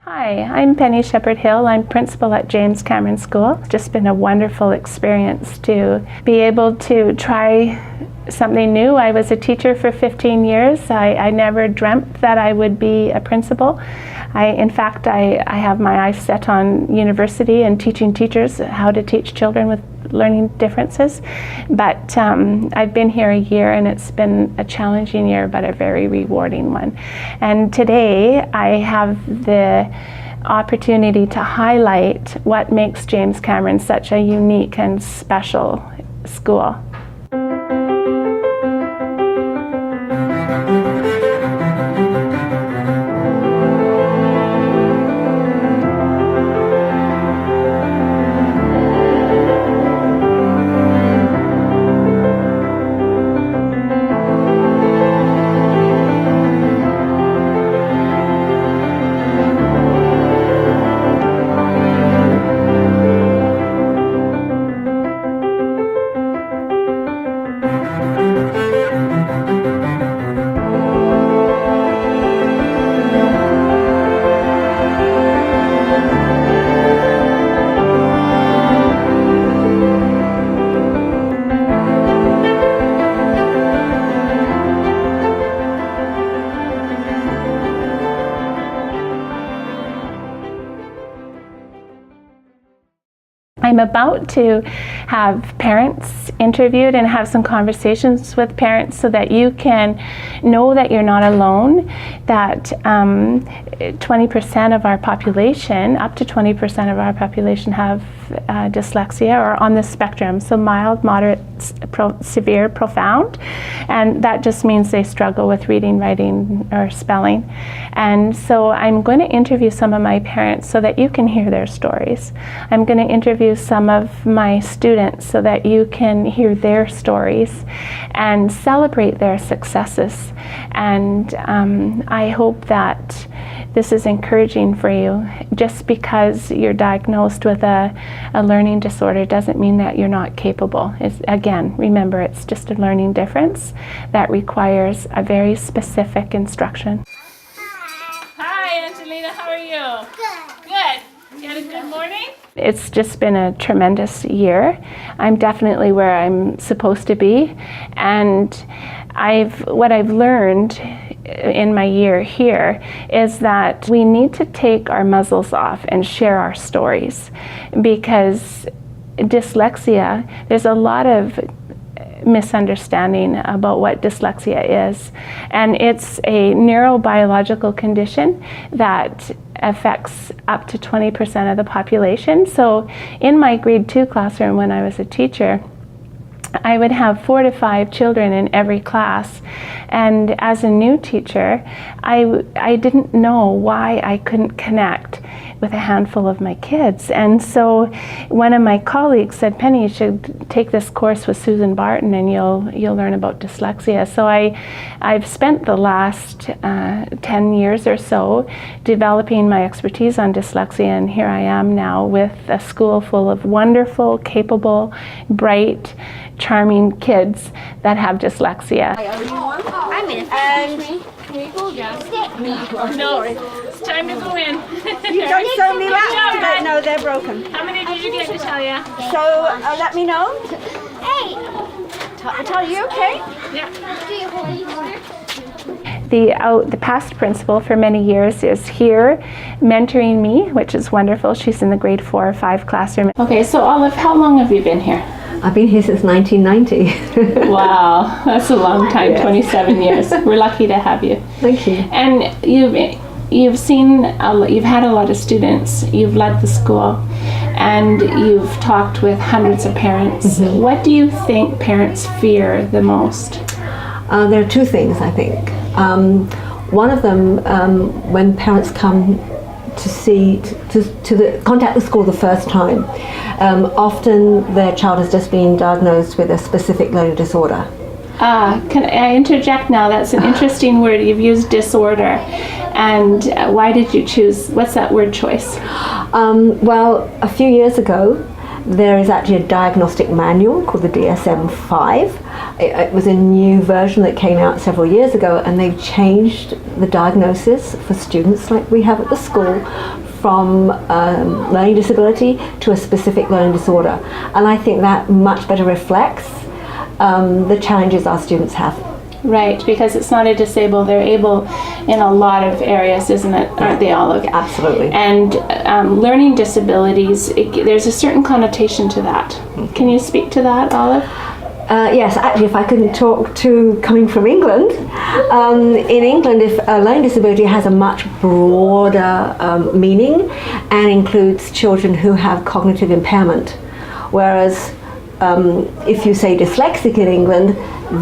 Hi, I'm Penny Shepherd-Hill. I'm principal at James Cameron School. It's just been a wonderful experience to be able to try something new. I was a teacher for 15 years. I never dreamt that I would be a principal. In fact, I have my eyes set on university and teaching teachers how to teach children with learning differences. But I've been here a year and it's been a challenging year, but a very rewarding one. And today I have the opportunity to highlight what makes James Cameron such a unique and special school. I'm about to have parents interviewed and have some conversations with parents so that you can know that you're not alone, that 20% of our population, up to 20% of our population have dyslexia or on the spectrum, so mild, moderate, severe, profound, and that just means they struggle with reading, writing, or spelling. And so I'm going to interview some of my parents so that you can hear their stories. I'm going to interview some of my students so that you can hear their stories and celebrate their successes. And I hope that this is encouraging for you. Just because you're diagnosed with a learning disorder doesn't mean that you're not capable. Again, remember, it's just a learning difference that requires a very specific instruction. Hi, Angelina, how are you? Good. Good. You had a good morning? It's just been a tremendous year. I'm definitely where I'm supposed to be, and what I've learned in my year here is that we need to take our muzzles off and share our stories, because dyslexia, there's a lot of misunderstanding about what dyslexia is, and it's a neurobiological condition that affects up to 20% of the population. So in my grade 2 classroom when I was a teacher, I would have 4 to 5 children in every class, and as a new teacher I didn't know why I couldn't connect with a handful of my kids. And so one of my colleagues said, Penny, you should take this course with Susan Barton and you'll learn about dyslexia. So I've spent the last 10 years or so developing my expertise on dyslexia, and here I am now with a school full of wonderful, capable, bright, charming kids that have dyslexia. I'm in. Can we go down? No, it's time to go in. You don't sew me laps today. No, they're broken. How many did you get, Natalia? So let me know. Hey! Natalia, you okay? Yeah. Do you hold each other? The past principal for many years is here mentoring me, which is wonderful. She's in the grade 4 or 5 classroom. Okay, so Olive, how long have you been here? I've been here since 1990. Wow, that's a long time, yes. 27 years. We're lucky to have you. Thank you. And you've had a lot of students, you've led the school, and you've talked with hundreds of parents. Mm-hmm. What do you think parents fear the most? There are 2 things, I think. One of them, when parents come to contact the school the first time, often their child has just been diagnosed with a specific learning disorder. Can I interject now? That's an interesting word. You've used disorder. And why did you choose, what's that word choice? Well, a few years ago, There is actually a diagnostic manual called the DSM-5. It was a new version that came out several years ago, and they've changed the diagnosis for students like we have at the school from learning disability to a specific learning disorder. And I think that much better reflects the challenges our students have. Right, because it's not a disabled, they're able in a lot of areas, isn't it? Aren't they, Olive? Absolutely. And learning disabilities, there's a certain connotation to that. Can you speak to that, Olive? Yes, actually, if I could talk to coming from England, in England, if a learning disability has a much broader meaning and includes children who have cognitive impairment, whereas if you say dyslexic in England,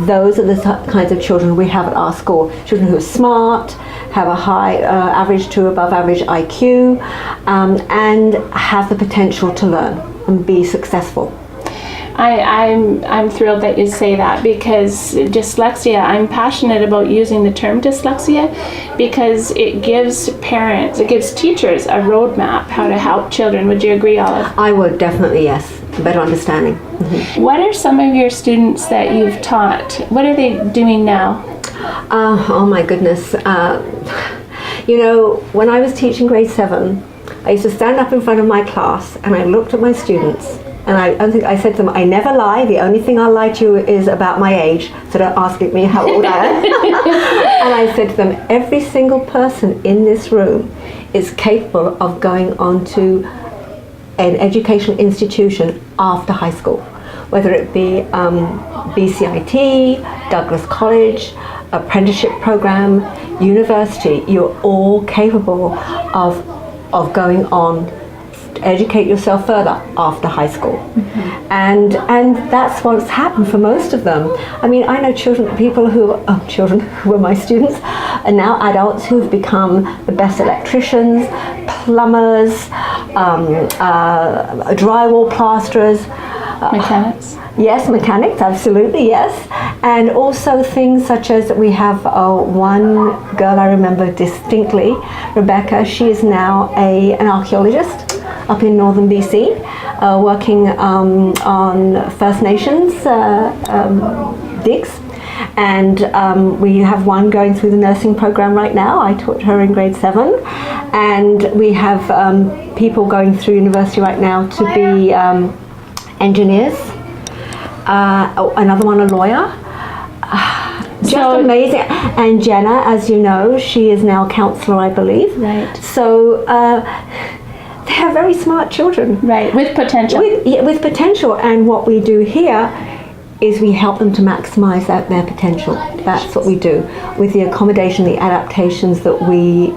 those are the kinds of children we have at our school. Children who are smart, have a high average to above average IQ, and have the potential to learn and be successful. I'm thrilled that you say that, because dyslexia, I'm passionate about using the term dyslexia because it gives parents, it gives teachers a roadmap how to help children. Would you agree, Olive? I would definitely, yes. Better understanding. What are some of your students that you've taught? What are they doing now? Oh my goodness. You know, when I was teaching grade 7, I used to stand up in front of my class and I looked at my students and I said to them, I never lie. The only thing I'll lie to you is about my age, so don't ask me how old I am. And I said to them, every single person in this room is capable of going on to an educational institution after high school, whether it be BCIT, Douglas College, apprenticeship program, university. You're all capable of going on to educate yourself further after high school. And that's what's happened for most of them. I mean, I know children who were my students, and now adults who've become the best electricians, plumbers, drywall plasterers, Mechanics? Yes, mechanics, absolutely, yes. And also things such as, we have one girl I remember distinctly, Rebecca. She is now an archaeologist up in northern BC, working on First Nations digs. And we have one going through the nursing program right now. I taught her in grade 7. And we have people going through university right now to be engineers. Another one a lawyer. Just amazing. And Jenna, as you know, she is now a counsellor, I believe. Right. So they are very smart children. Right, with potential. With potential. And what we do here is we help them to maximize their potential. That's what we do with the accommodation, the adaptations that we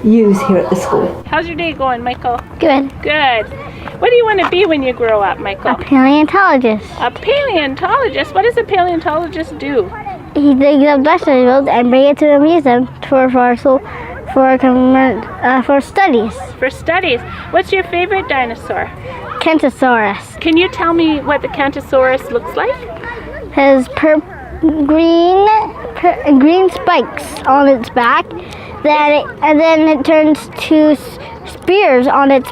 use here at the school. How's your day going, Michael? Good. Good. What do you want to be when you grow up, Michael? A paleontologist. A paleontologist? What does a paleontologist do? He digs up vegetables and bring it to the museum for studies. For studies. What's your favorite dinosaur? Kentosaurus. Can you tell me what the Kentosaurus looks like? Has green spikes on its back, and then it turns to spears on its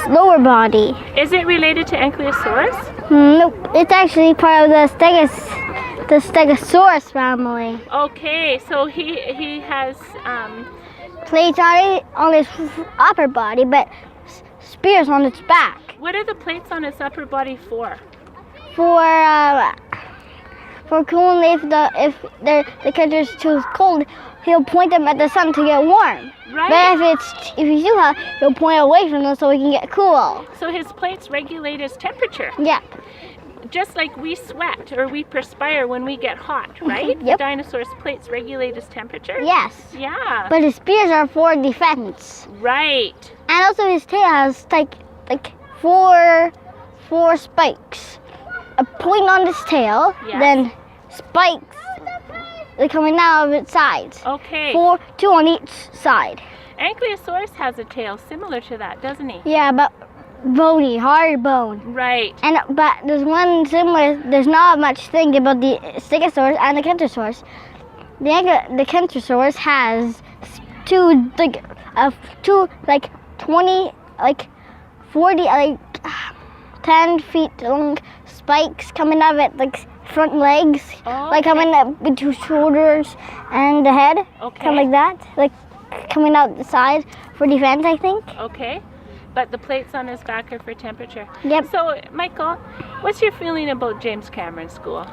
lower body. Is it related to Ankylosaurus? Nope, it's actually part of the Stegosaurus family. Okay, so he has Plates on its upper body, but spears on its back. What are the plates on its upper body for? For cooling. If the country's too cold, he'll point them at the sun to get warm. Right. But if he's too hot, he'll point away from them so he can get cool. So his plates regulate his temperature. Yep. Just like we sweat or we perspire when we get hot, right? Yep. The dinosaur's plates regulate his temperature? Yes. Yeah. But his spears are for defense. Right. And also his tail has like four spikes. A point on his tail, Yes. then spikes coming out of its sides. Okay. Two on each side. Ankylosaurus has a tail similar to that, doesn't he? Yeah, but bony, hard bone. Right. But there's one similar. There's not much thing about the Stegosaurus and the Kentosaurus. The Kentosaurus has two 20 40 10 feet long spikes coming out of it, like front legs, Oh, like coming up between shoulders and the head, Okay. kind of like that, like coming out the side for defense, I think. Okay. But the plates on his back are for temperature. Yep. So, Michael, what's your feeling about James Cameron School?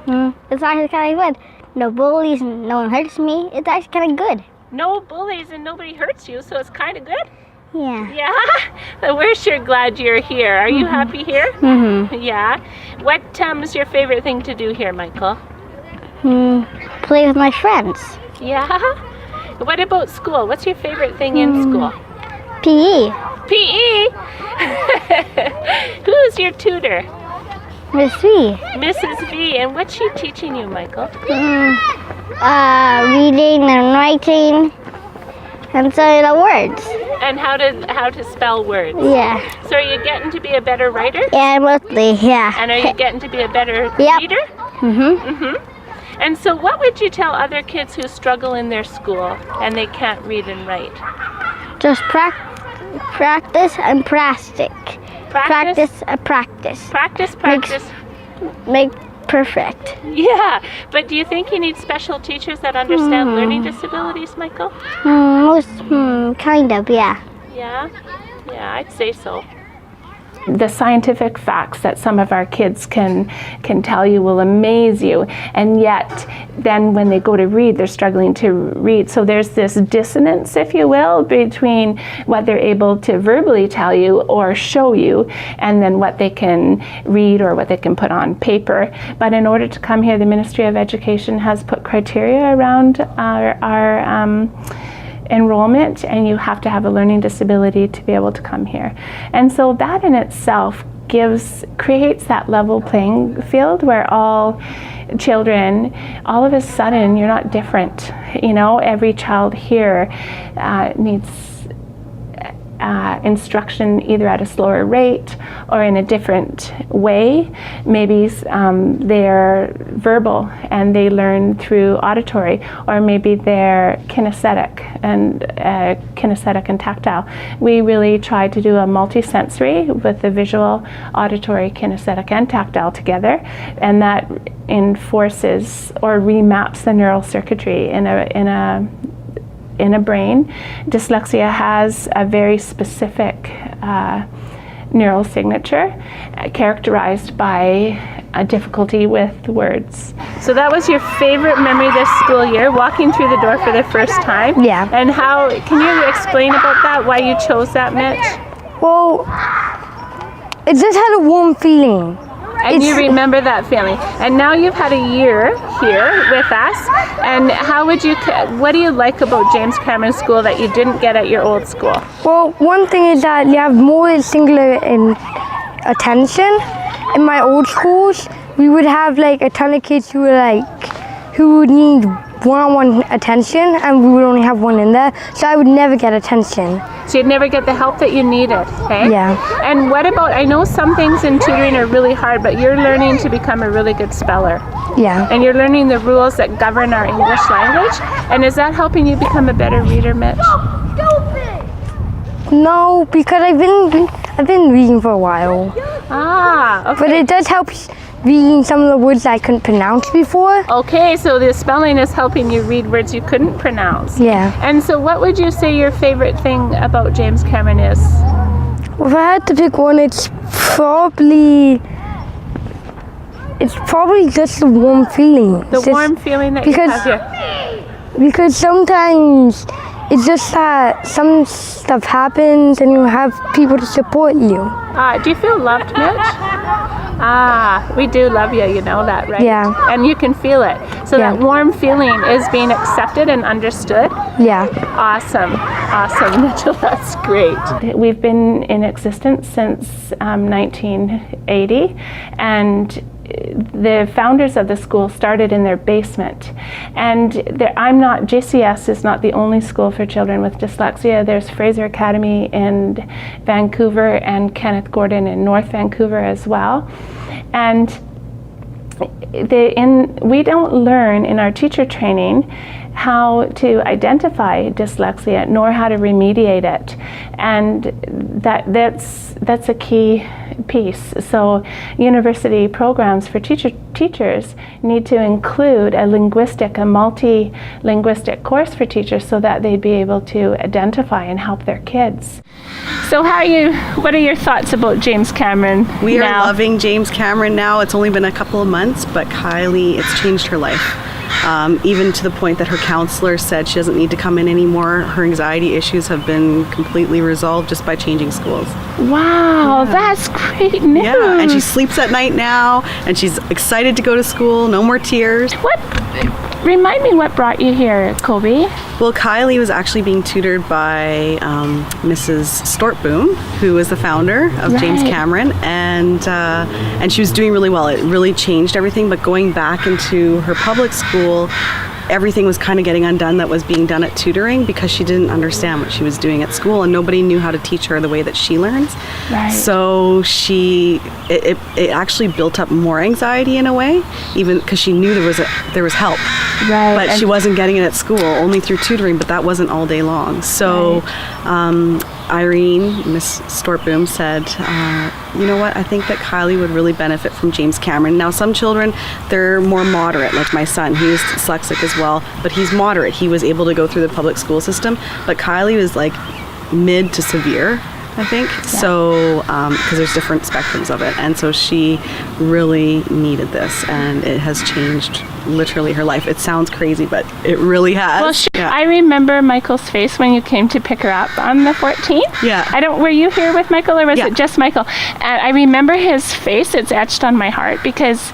It's actually kind of good. No bullies, no one hurts me. It's actually kind of good. No bullies and nobody hurts you, so it's kind of good? Yeah. Yeah? We're sure glad you're here. Are you happy here? Mm-hmm. Yeah. What is your favorite thing to do here, Michael? Play with my friends. Yeah? What about school? What's your favorite thing in school? PE. PE? Who's your tutor? Miss V. Mrs. V. And what's she teaching you, Michael? Reading and writing and saying the words. And how to spell words. Yeah. So are you getting to be a better writer? Yeah, mostly, yeah. And are you getting to be a better Yep. reader? And so what would you tell other kids who struggle in their school and they can't read and write? Just practice and plastic. Practice and practice. Practice. Make perfect. Yeah, but do you think you need special teachers that understand learning disabilities, Michael? Kind of, yeah. Yeah, I'd say so. The scientific facts that some of our kids can tell you will amaze you, and yet then when they go to read, they're struggling to read. So there's this dissonance, if you will, between what they're able to verbally tell you or show you, and then what they can read or what they can put on paper. But in order to come here, the Ministry of Education has put criteria around our enrollment, and you have to have a learning disability to be able to come here. And so that in itself creates that level playing field where all children, all of a sudden, you're not different. You know, every child here needs instruction either at a slower rate or in a different way. Maybe they're verbal and they learn through auditory, or maybe they're kinesthetic and tactile. We really try to do a multisensory with the visual, auditory, kinesthetic, and tactile together, and that enforces or remaps the neural circuitry in a brain. Dyslexia has a very specific neural signature characterized by a difficulty with words. So that was your favorite memory this school year, walking through the door for the first time? Yeah. And how, can you explain about that, why you chose that, Mitch? Well, it just had a warm feeling. And you remember that feeling. And now you've had a year here with us. And what do you like about James Cameron School that you didn't get at your old school? Well, one thing is that you have more singular attention. In my old schools, we would have like a ton of kids who would need one-on-one attention, and we would only have one in there, so I would never get attention. So you'd never get the help that you needed, okay? Yeah. And what about, I know some things in tutoring are really hard, but you're learning to become a really good speller. Yeah. And you're learning the rules that govern our English language. And is that helping you become a better reader, Mitch? No, because I've been reading for a while. Ah, okay. But it does help reading some of the words I couldn't pronounce before. Okay, so the spelling is helping you read words you couldn't pronounce. Yeah. And so what would you say your favorite thing about James Cameron is? Well, if I had to pick one, it's probably just the warm feeling. The warm feeling that you have here. Because sometimes it's just that some stuff happens and you have people to support you. Do you feel loved, Mitch? We do love you, you know that, right? Yeah. And you can feel it. So Yeah. that warm feeling is being accepted and understood. Yeah. Awesome, Mitchell, that's great. We've been in existence since 1980, and the founders of the school started in their basement. And JCS is not the only school for children with dyslexia. There's Fraser Academy in Vancouver and Kenneth Gordon in North Vancouver as well. And we don't learn in our teacher training how to identify dyslexia nor how to remediate it, and that's a key piece. So university programs for teachers need to include a multi-linguistic course for teachers so that they'd be able to identify and help their kids. So what are your thoughts about James Cameron We now? are loving James Cameron now. It's only been a couple of months, but Kylie, it's changed her life. Even to the point that her counselor said she doesn't need to come in anymore. Her anxiety issues have been completely resolved just by changing schools. Wow, that's great news. Yeah, and she sleeps at night now, and she's excited to go to school. No more tears. Remind me what brought you here, Kobe? Well, Kylie was actually being tutored by Mrs. Stortboom, who is the founder of James Cameron, and she was doing really well. It really changed everything, but going back into her public school, everything was kind of getting undone that was being done at tutoring because she didn't understand what she was doing at school, and nobody knew how to teach her the way that she learns. Right. So it actually built up more anxiety in a way, even because she knew there was help. Right. But she wasn't getting it at school, only through tutoring, but that wasn't all day long. So Irene, Miss Stortboom, said, you know what, I think that Kylie would really benefit from James Cameron. Now, some children, they're more moderate, like my son. He is dyslexic as well, but he's moderate. He was able to go through the public school system, but Kylie was like mid to severe, I think. Yeah. So, because there's different spectrums of it. And so she really needed this, and it has changed literally her life. It sounds crazy, but it really has. Well, I remember Michael's face when you came to pick her up on the 14th. Yeah. Were you here with Michael, or was it just Michael? And I remember his face. It's etched on my heart because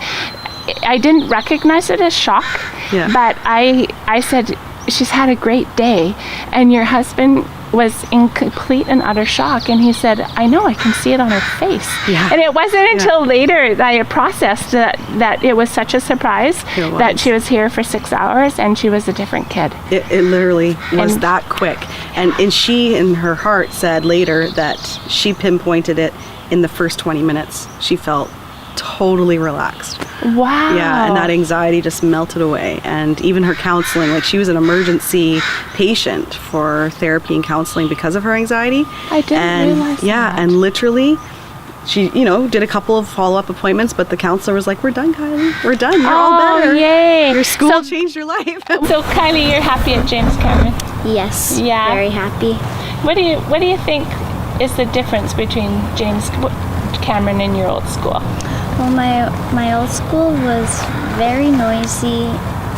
I didn't recognize it as shock. Yeah. But I said, she's had a great day. And your husband was in complete and utter shock, and he said, I know, I can see it on her face. Yeah. And it wasn't until later that I processed that it was such a surprise that she was here for 6 hours and she was a different kid. It literally was that quick. And she, in her heart, said later that she pinpointed it in the first 20 minutes. She felt totally relaxed. Wow. Yeah, and that anxiety just melted away. And even her counseling, like she was an emergency patient for therapy and counseling because of her anxiety. I didn't realize that. Yeah, and literally she, did a couple of follow-up appointments, but the counselor was like, we're done, Kylie. We're done. You're all better. Yay. Your school changed your life. So Kylie, you're happy at James Cameron? Yes. Yeah. Very happy. What do you think is the difference between James Cameron and your old school? Well, my old school was very noisy,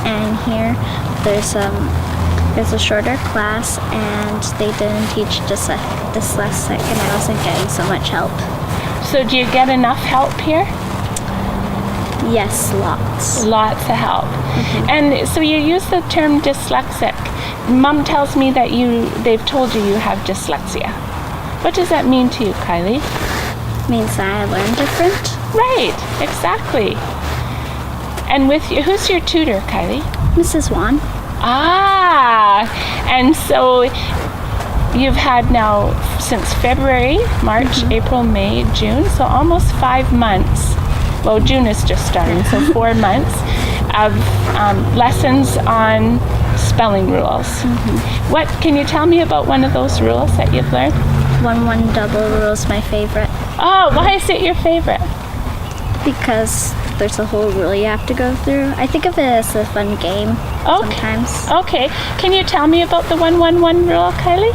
and here there's a shorter class, and they didn't teach dyslexic, and I wasn't getting so much help. So do you get enough help here? Yes, lots. Lots of help. Mm-hmm. And so you use the term dyslexic. Mom tells me that they've told you have dyslexia. What does that mean to you, Kylie? Means that I learn different. Right, exactly. And who's your tutor, Kylie? Mrs. Wan. Ah, and so you've had now since February, March, April, May, June, so almost 5 months. Well, June is just starting, so 4 months of lessons on spelling rules. What can you tell me about one of those rules that you've learned? 1-1 double rule is my favorite. Oh, why is it your favorite? Because there's a whole rule you have to go through. I think of it as a fun game sometimes. Okay. Can you tell me about the 1-1-1 rule, Kylie?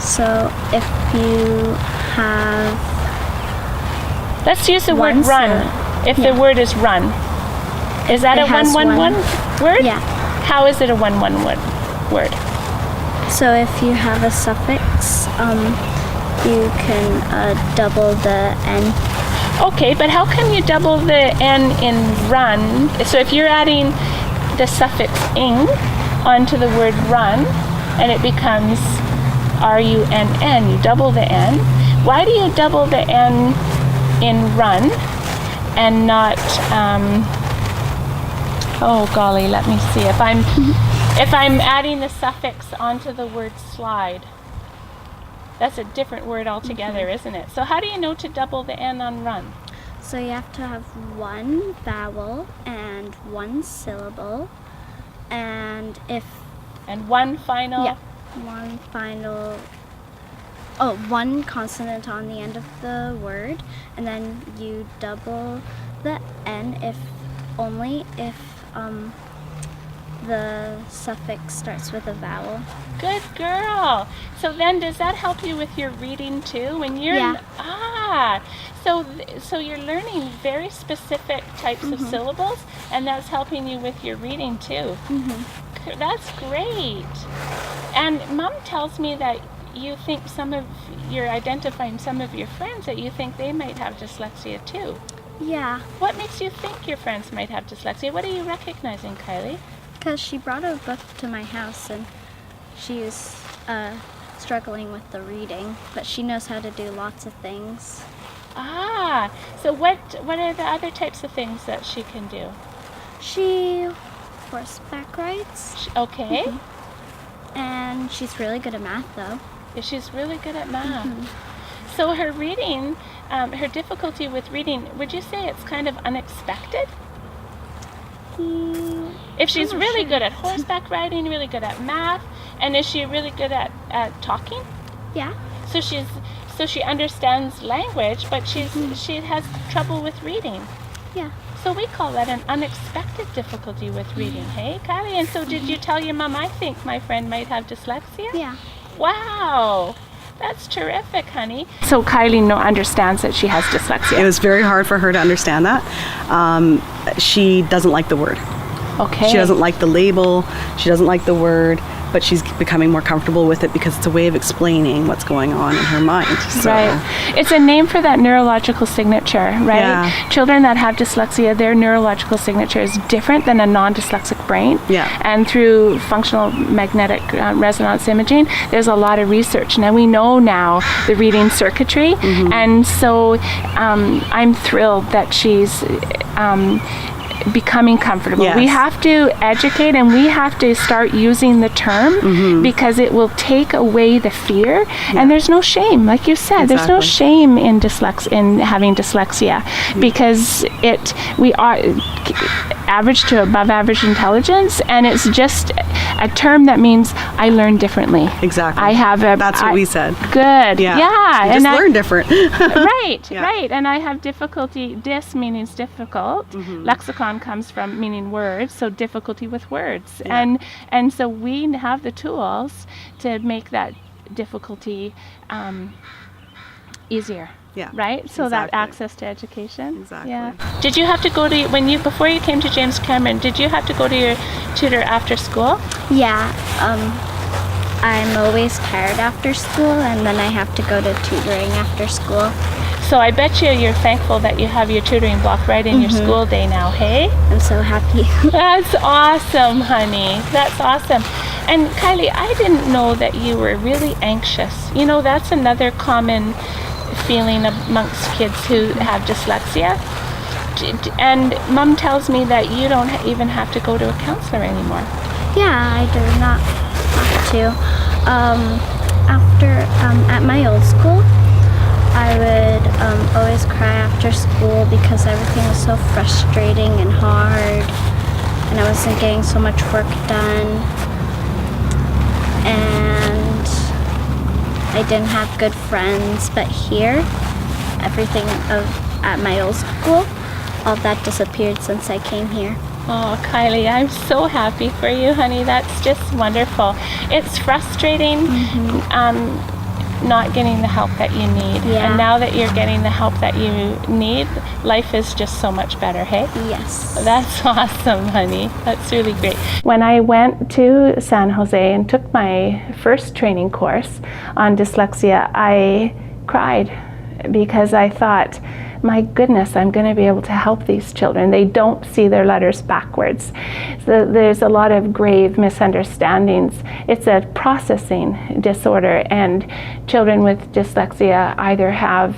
So if you have... Let's use the word run. If the word is run. Is that a 1-1-1 word? Yeah. How is it a 1-1-1 word? So if you have a suffix, you can double the N. Okay, but how can you double the N in run? So if you're adding the suffix ing onto the word run, and it becomes R-U-N-N, you double the N. Why do you double the N in run and not, oh golly, let me see. If I'm adding the suffix onto the word slide, that's a different word altogether, isn't it? So how do you know to double the N on run? So you have to have one vowel and one syllable, and one final. one consonant on the end of the word, and then you double the N if the suffix starts with a vowel. Good girl. So then does that help you with your reading too? When you're so you're learning very specific types of syllables, and that's helping you with your reading too. That's great. And Mom tells me that you think you're identifying some of your friends that you think they might have dyslexia too. Yeah, What makes you think your friends might have dyslexia? What are you recognizing, Kylie? because she brought a book to my house and she is struggling with the reading, but she knows how to do lots of things. So what are the other types of things that she can do? She horseback rides. Okay. And she's really good at math, though. She's really good at math. So her reading, her difficulty with reading, would you say it's kind of unexpected? If she's really good at horseback riding, really good at math, and is she really good at talking? Yeah. So she understands language, but she has trouble with reading. Yeah. So we call that an unexpected difficulty with reading, hey, Kylie? And so did you tell your mom, I think my friend might have dyslexia? Yeah. Wow, that's terrific, honey. So Kylie understands that she has dyslexia. It was very hard for her to understand that. She doesn't like the word. Okay. She doesn't like the label. She doesn't like the word, but she's becoming more comfortable with it because it's a way of explaining what's going on in her mind. So. Right. It's a name for that neurological signature, right? Yeah. Children that have dyslexia, their neurological signature is different than a non-dyslexic brain. Yeah. And through functional magnetic resonance imaging, there's a lot of research. Now we know the reading circuitry, and so I'm thrilled that she's becoming comfortable. Yes. We have to educate and we have to start using the term because it will take away the fear, and there's no shame, like you said. There's no shame in having dyslexia because we are average to above average intelligence, and it's just a term that means I learn differently. Exactly. That's what we said. Good. Yeah. You just learn different. Right. And I have difficulty. Dis means difficult. Lexicon comes from meaning words, so difficulty with words. Yeah. And so we have the tools to make that difficulty easier. Yeah. Right? So that access to education. Exactly. Yeah. Did you have to go to before you came to James Cameron, did you have to go to your tutor after school? Yeah. I'm always tired after school, and then I have to go to tutoring after school. So I bet you're thankful that you have your tutoring block right in your school day now, hey? I'm so happy. That's awesome, honey. That's awesome. And Kylie, I didn't know that you were really anxious. That's another common feeling amongst kids who have dyslexia. And Mom tells me that you don't even have to go to a counselor anymore. Yeah, I do not have to. At my old school, I would always cry after school because everything was so frustrating and hard, and I wasn't getting so much work done, and I didn't have good friends. But here, everything at my old school, all that disappeared since I came here. Oh, Kylie, I'm so happy for you, honey. That's just wonderful. It's frustrating not getting the help that you need. Yeah. And now that you're getting the help that you need, life is just so much better, hey? Yes. That's awesome, honey. That's really great. When I went to San Jose and took my first training course on dyslexia, I cried because I thought, my goodness, I'm going to be able to help these children. They don't see their letters backwards. So there's a lot of grave misunderstandings. It's a processing disorder, and children with dyslexia either have,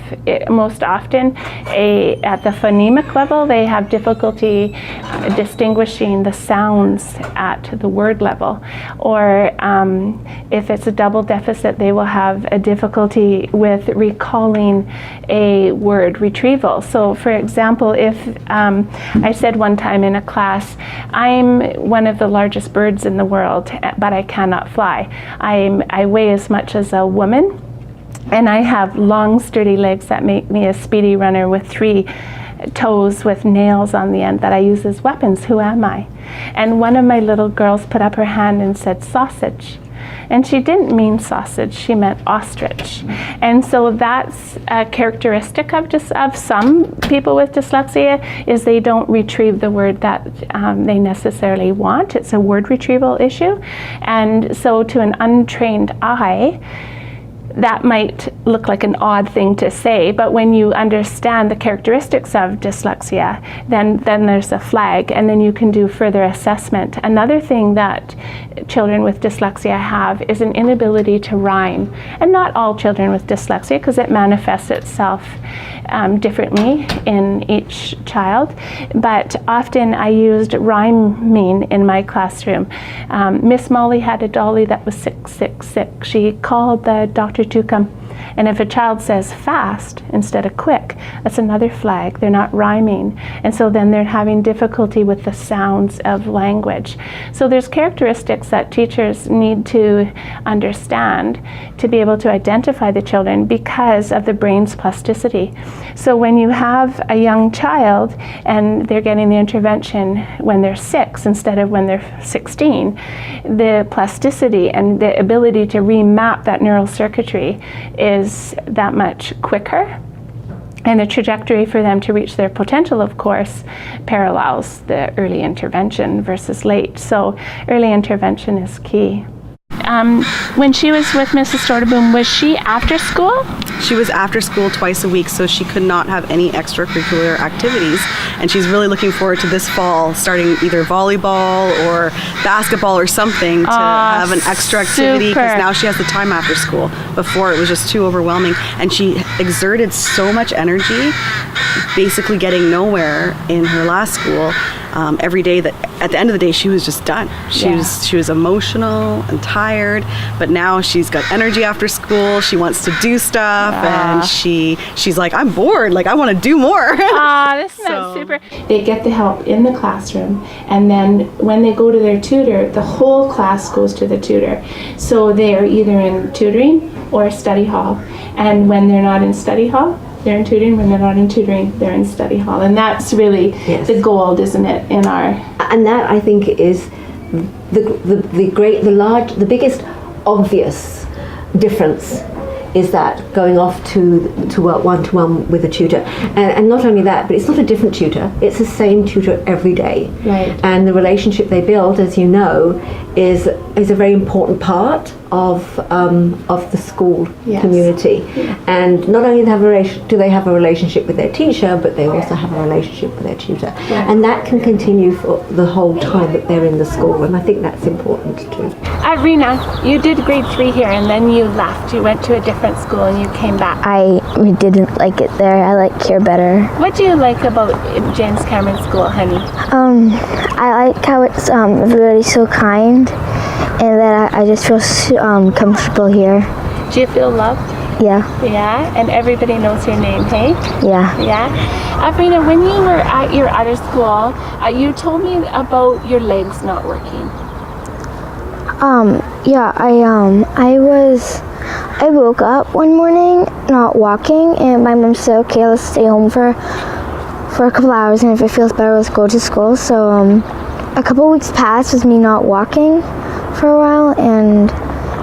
most often, at the phonemic level, they have difficulty distinguishing the sounds at the word level. Or if it's a double deficit, they will have a difficulty with recalling a word retrieval. So for example, if I said one time in a class, I'm one of the largest birds in the world, but I cannot fly. I weigh as much as a woman, And I have long, sturdy legs that make me a speedy runner with 3 toes with nails on the end that I use as weapons. Who am I? And one of my little girls put up her hand and said sausage. And she didn't mean sausage, she meant ostrich. And so that's a characteristic of some people with dyslexia, is they don't retrieve the word that they necessarily want. It's a word retrieval issue. And so to an untrained eye, that might look like an odd thing to say, but when you understand the characteristics of dyslexia, then there's a flag, and then you can do further assessment. Another thing that children with dyslexia have is an inability to rhyme. And not all children with dyslexia, because it manifests itself differently in each child, but often I used rhyming in my classroom. Miss Molly had a dolly that was sick, sick, sick. She called the doctor to come. And if a child says fast instead of quick, that's another flag. They're not rhyming. And so then they're having difficulty with the sounds of language. So there's characteristics that teachers need to understand to be able to identify the children because of the brain's plasticity. So when you have a young child and they're getting the intervention when they're 6 instead of when they're 16, the plasticity and the ability to remap that neural circuitry is that much quicker, and the trajectory for them to reach their potential, of course, parallels the early intervention versus late. So early intervention is key. When she was with Mrs. Storteboom, was she after school? She was after school twice a week, so she could not have any extracurricular activities. And she's really looking forward to this fall starting either volleyball or basketball or something to have an extra activity, because now she has the time after school. Before it was just too overwhelming. And she exerted so much energy, basically getting nowhere in her last school. Every day, that at the end of the day she was just done. She was emotional and tired, but now she's got energy after school. She wants to do stuff, and she's like, I'm bored, like I want to do more. This is super. They get the help in the classroom, and then when they go to their tutor, the whole class goes to the tutor. So they are either in tutoring or study hall, and when they're not in study hall, they're in tutoring. When they're not in tutoring, they're in study hall. And that's really the gold, isn't it, in our... And that, I think, is the biggest obvious difference is that going off to work one-to-one with a tutor. And not only that, but it's not a different tutor. It's the same tutor every day. Right. And the relationship they build, as you know, is a very important part of the school community. Yeah. And not only do they have a relationship with their teacher, but they also have a relationship with their tutor. Yeah. And that can continue for the whole time that they're in the school. And I think that's important too. Rena, you did grade 3 here, and then you left. You went to a different school and you came back. I didn't like it there. I like here better. What do you like about James Cameron School, honey? I like how it's everybody's so kind, and that I just feel comfortable here. Do you feel loved? Yeah. Yeah, and everybody knows your name, hey? Yeah. Yeah. Rena, when you were at your other school, you told me about your legs not working. I woke up one morning not walking, and my mom said, okay, let's stay home for a couple hours, and if it feels better, let's go to school. So a couple weeks passed with me not walking for a while, and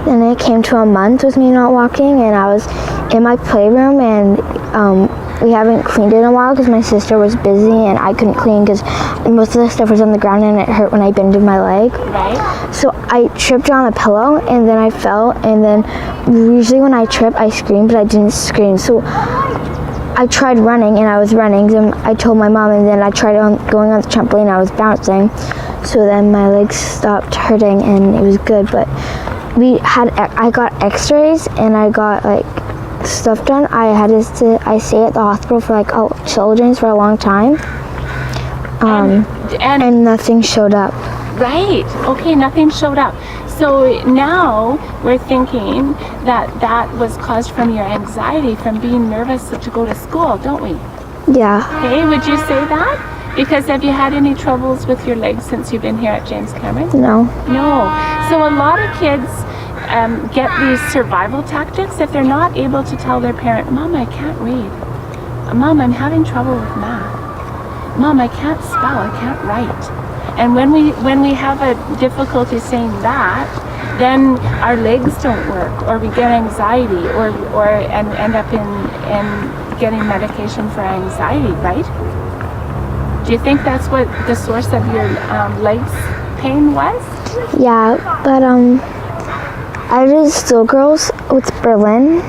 then it came to a month with me not walking, and I was in my playroom, and we haven't cleaned it in a while because my sister was busy and I couldn't clean because most of the stuff was on the ground and it hurt when I bended my leg. Right. So I tripped on a pillow and then I fell, and then usually when I trip I scream, but I didn't scream. So I tried running, and I was running, and I told my mom, and then I tried going on the trampoline, I was bouncing. So then my legs stopped hurting and it was good, but I got x-rays and I got stuff done. I stayed at the hospital for children's for a long time, and nothing showed up. Right. Okay, nothing showed up. So now we're thinking that was caused from your anxiety, from being nervous to go to school, don't we? Yeah. Okay, would you say that? Because have you had any troubles with your legs since you've been here at James Cameron? No. No. So a lot of kids get these survival tactics if they're not able to tell their parent, Mom, I can't read. Mom, I'm having trouble with math. Mom, I can't spell, I can't write. And when we have a difficulty saying that, then our legs don't work, or we get anxiety, and end up in getting medication for anxiety, right? Do you think that's what the source of your legs pain was? Yeah, but I did Still Girls with Berlin.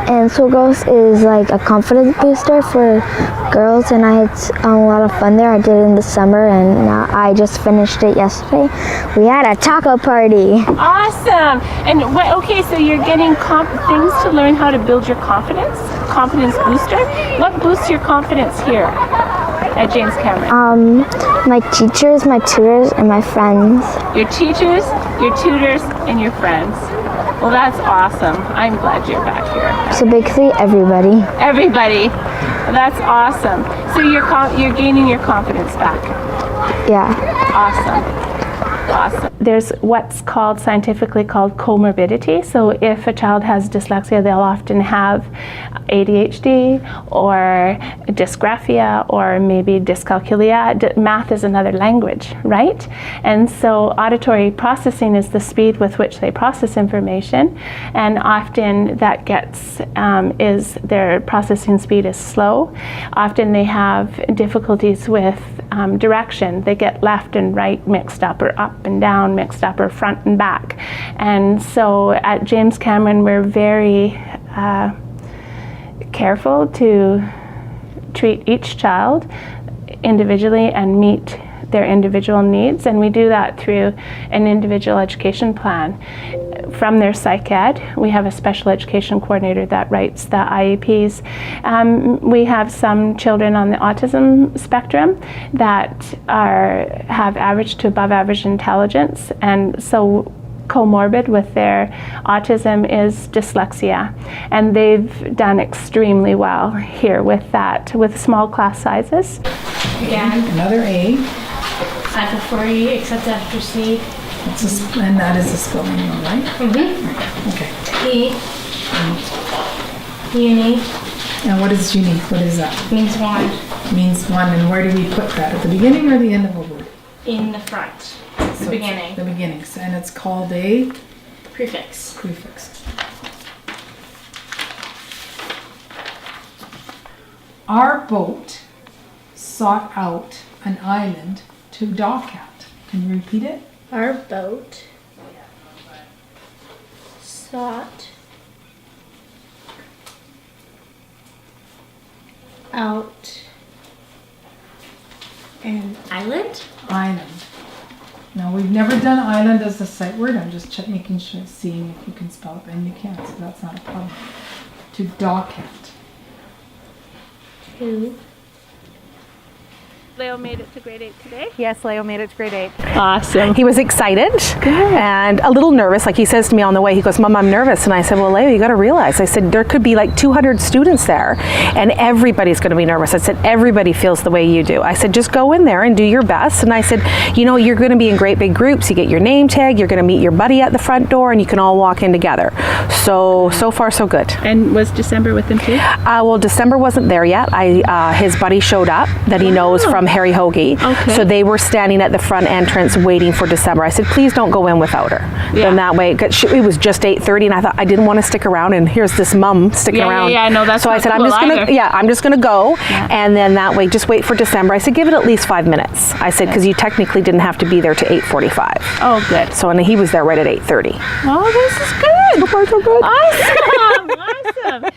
And Still Girls is like a confidence booster for girls, and I had a lot of fun there. I did it in the summer, and I just finished it yesterday. We had a taco party. Awesome! And okay, so you're getting things to learn how to build your confidence booster. What boosts your confidence here at James Cameron? My teachers, my tutors, and my friends. Your teachers, your tutors, and your friends. Well, that's awesome. I'm glad you're back here. So basically, everybody. Everybody. That's awesome. So you're gaining your confidence back. Yeah. Awesome. There's what's scientifically called comorbidity. So if a child has dyslexia, they'll often have ADHD or dysgraphia or maybe dyscalculia. Math is another language, right? And so auditory processing is the speed with which they process information, and often that is their processing speed is slow. Often they have difficulties with direction. They get left and right mixed up, or up and down mixed up, or front and back. And so at James Cameron, we're very careful to treat each child individually and meet their individual needs, and we do that through an individual education plan. From their psych ed, we have a special education coordinator that writes the IEPs. We have some children on the autism spectrum that have average to above average intelligence, and so comorbid with their autism is dyslexia, and they've done extremely well here with that, with small class sizes. Again, another A. I prefer E, except after C. And that is a spelling, all right? Mm-hmm. Okay. E. Uni And what is unique? What is that? means one. Means one. And where do we put that? At the beginning or the end of a word? In the front. The beginning. The beginning. And it's called a Prefix. prefix. Our boat sought out an island to dock at. Can you repeat it? Our boat sought out an island. Island. Now, we've never done island as a sight word. I'm just making sure, seeing if you can spell it, and you can, so that's not a problem. To dock at. To Leo made it to grade 8 today. Yes, Leo made it to grade 8. Awesome. He was excited and a little nervous. Like he says to me on the way, he goes, Mom, I'm nervous. And I said, well, Leo, you got to realize, I said, there could be like 200 students there and everybody's going to be nervous. I said, everybody feels the way you do. I said, just go in there and do your best. And I said, you know, you're going to be in great big groups. You get your name tag, you're going to meet your buddy at the front door, and you can all walk in together. So far, so good. And was December with them too? Well, December wasn't there yet. His buddy showed up that he knows from Harry Hoagie. Okay. So they were standing at the front entrance waiting for December. I said, please don't go in without her. Yeah. Then that way, it was just 8:30, and I thought I didn't want to stick around. And here's this mom sticking around. Yeah, no, that's so not I said, cool I'm just gonna go, and then that way, just wait for December. I said, give it at least 5 minutes. I said, because you technically didn't have to be there to 8:45. Oh, good. So and he was there right at 8:30. Oh, this is good. So far, so good. Awesome.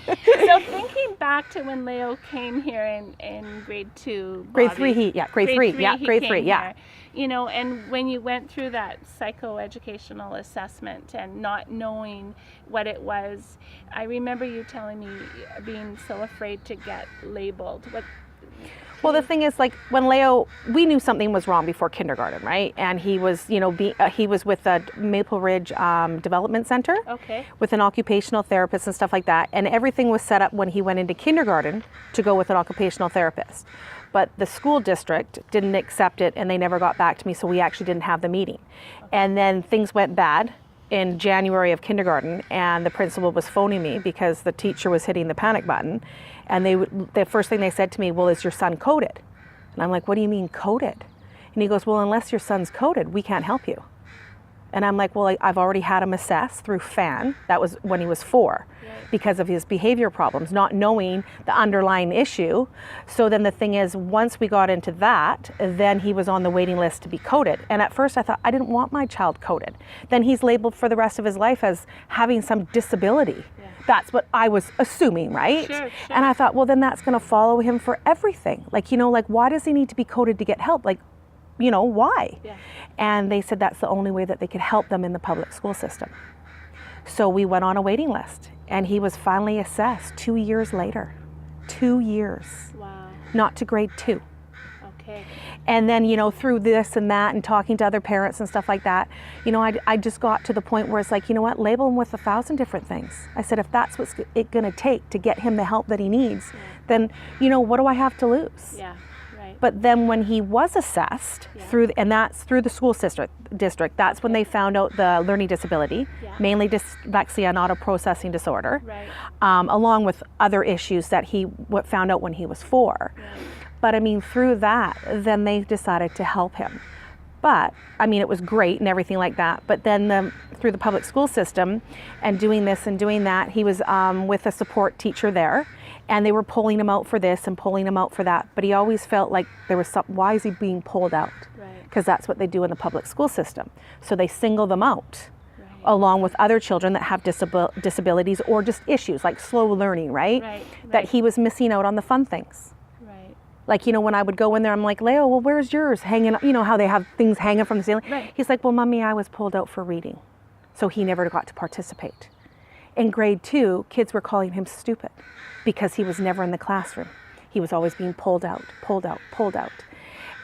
So thinking back to when Leo came here in grade 2. Grade 3, grade 3, grade 3, here, you know, and when you went through that psychoeducational assessment and not knowing what it was, I remember you telling me being so afraid to get labeled. Well, the thing is, like, when Leo, we knew something was wrong before kindergarten, right? And he was, you know, he was with the Maple Ridge Development Center, with an occupational therapist and stuff like that. And everything was set up when he went into kindergarten to go with an occupational therapist. But the school district didn't accept it, and they never got back to me, so we actually didn't have the meeting. And then things went bad in January of kindergarten, and the principal was phoning me because the teacher was hitting the panic button, and the first thing they said to me, well, is your son coded? And I'm like, what do you mean coded? And he goes, well, unless your son's coded, we can't help you. And I'm like, well, I've already had him assessed through FAN. That was when he was 4, because of his behavior problems, not knowing the underlying issue. So then the thing is, once we got into that, then he was on the waiting list to be coded. And at first I thought, I didn't want my child coded. Then he's labeled for the rest of his life as having some disability. That's what I was assuming, right? Sure. And I thought, well, then that's going to follow him for everything. Like, like, why does he need to be coded to get help? Like, why? And they said that's the only way that they could help them in the public school system. So we went on a waiting list, and he was finally assessed 2 years later. 2 years. Wow. Not to grade 2. Okay. And then, through this and that and talking to other parents and stuff like that, I just got to the point where it's like, what, label him with 1,000 different things. I said, if that's what's it going to take to get him the help that he needs, then, what do I have to lose? Yeah. But then when he was assessed and that's through the school district, that's when they found out the learning disability, mainly dyslexia and auto-processing disorder, along with other issues that he found out when he was 4. But I mean, through that, then they decided to help him. But I mean, it was great and everything like that. But then through the public school system and doing this and doing that, he was with a support teacher there. And they were pulling him out for this and pulling him out for that. But he always felt like there was something, why is he being pulled out? Because that's what they do in the public school system. So they single them out along with other children that have disabilities or just issues like slow learning, right? That he was missing out on the fun things. Like, when I would go in there, I'm like, Leo, well, where's yours hanging? How they have things hanging from the ceiling. He's like, well, Mommy, I was pulled out for reading. So he never got to participate. In grade 2, kids were calling him stupid because he was never in the classroom. He was always being pulled out.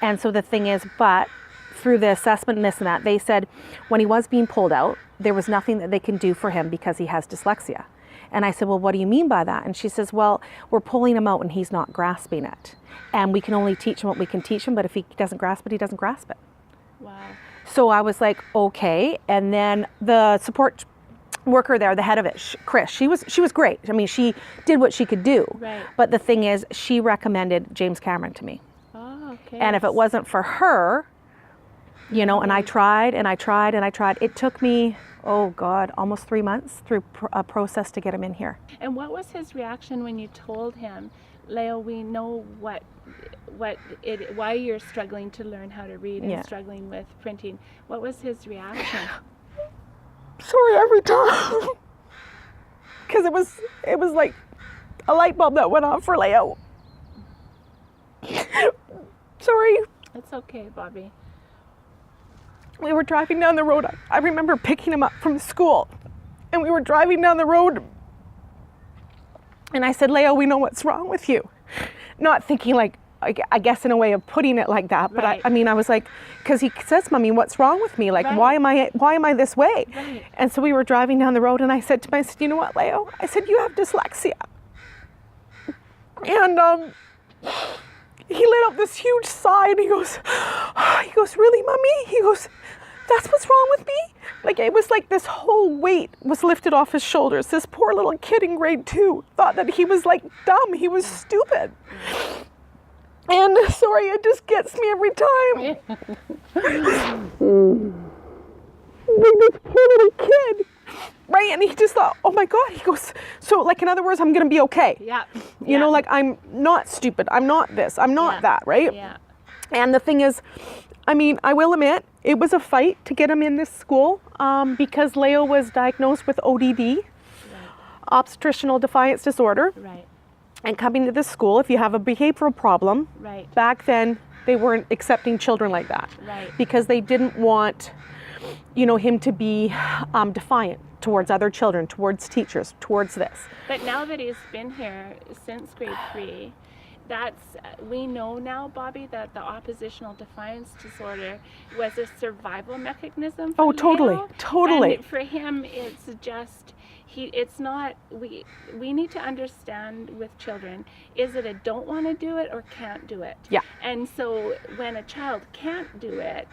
And so the thing is, but through the assessment and this and that, they said when he was being pulled out, there was nothing that they can do for him because he has dyslexia. And I said, well, what do you mean by that? And she says, well, we're pulling him out and he's not grasping it. And we can only teach him what we can teach him, but if he doesn't grasp it, he doesn't grasp it. Wow. So I was like, okay. And then the support worker there, the head of it, Chris, she was great. I mean, she did what she could do. But the thing is, she recommended James Cameron to me. Oh, okay. And if it wasn't for her, and I tried and I tried and I tried, it took me, oh God, almost 3 months through a process to get him in here. And what was his reaction when you told him, Leo, we know why you're struggling to learn how to read and struggling with printing. What was his reaction? Sorry, every time. Because it was like a light bulb that went off for Leo. Sorry. It's okay, Bobby. We were driving down the road. I remember picking him up from school. And we were driving down the road. And I said, Leo, we know what's wrong with you. Not thinking like, I guess in a way of putting it like that, but I mean, I was like, because he says, Mommy, what's wrong with me? Like, why am I this way? And so we were driving down the road, and I said to him, I said, you know what, Leo? I said, you have dyslexia. And he let out this huge sigh, and he goes, really, Mommy? He goes, that's what's wrong with me? Like, it was like this whole weight was lifted off his shoulders. This poor little kid in grade 2 thought that he was like dumb. He was stupid. And sorry, it just gets me every time. This poor little kid, right? And he just thought, oh my God. He goes, so like, in other words, I'm gonna be okay. You know, like, I'm not stupid. I'm not this. I'm not that, right? And the thing is, I mean, I will admit, it was a fight to get him in this school because Leo was diagnosed with ODD, obstetrical defiance disorder. And coming to this school, if you have a behavioral problem, back then they weren't accepting children like that because they didn't want, him to be defiant towards other children, towards teachers, towards this. But now that he's been here since grade 3, we know now, Bobby, that the oppositional defiance disorder was a survival mechanism for Leo. Totally. And for him, it's just, It's not, we need to understand with children, is it a don't want to do it or can't do it? Yeah. And so when a child can't do it,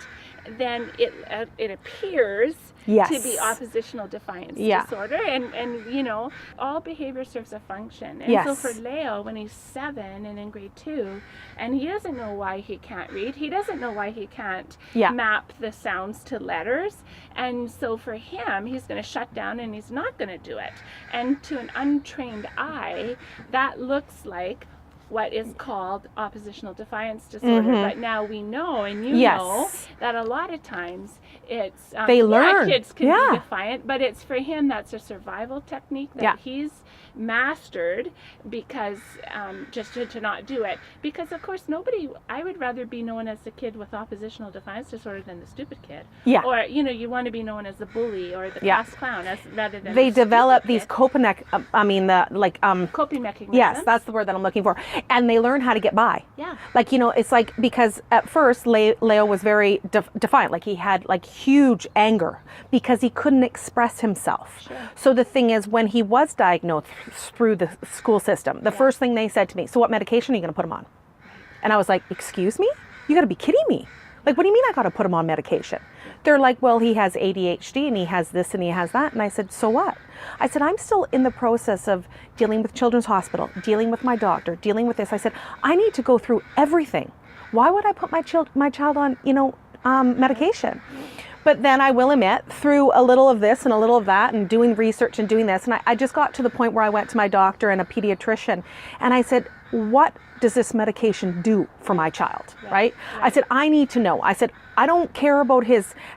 then it appears to be oppositional defiance disorder, and you know, all behavior serves a function. And so for Leo, when he's 7 and in grade 2, and he doesn't know why he can't read, he doesn't know why he can't map the sounds to letters, and so for him, he's going to shut down and he's not going to do it. And to an untrained eye, that looks like what is called oppositional defiance disorder. But now we know, and you know, that a lot of times it's they learn. Kids can be defiant, but it's for him, that's a survival technique that he's mastered, because just to not do it, because of course I would rather be known as the kid with oppositional defiance disorder than the stupid kid, or you know, you want to be known as the bully or the class clown rather than they the develop stupid these kid. coping mechanisms. Yes, that's the word that I'm looking for. And they learn how to get by. Yeah. Like, you know, it's like, because at first Leo was very defiant. Like, he had like huge anger because he couldn't express himself. Sure. So the thing is, when he was diagnosed through the school system, the first thing they said to me, so what medication are you going to put him on? And I was like, excuse me? You got to be kidding me. Like, what do you mean I got to put him on medication? They're like, well, he has ADHD and he has this and he has that. And I said, so what? I said, I'm still in the process of dealing with Children's Hospital, dealing with my doctor, dealing with this. I said, I need to go through everything. Why would I put my child on, you know, medication? But then I will admit, through a little of this and a little of that and doing research and doing this, and I just got to the point where I went to my doctor and a pediatrician, and I said, what does this medication do for my child, right? I said, I need to know. I said, I don't care about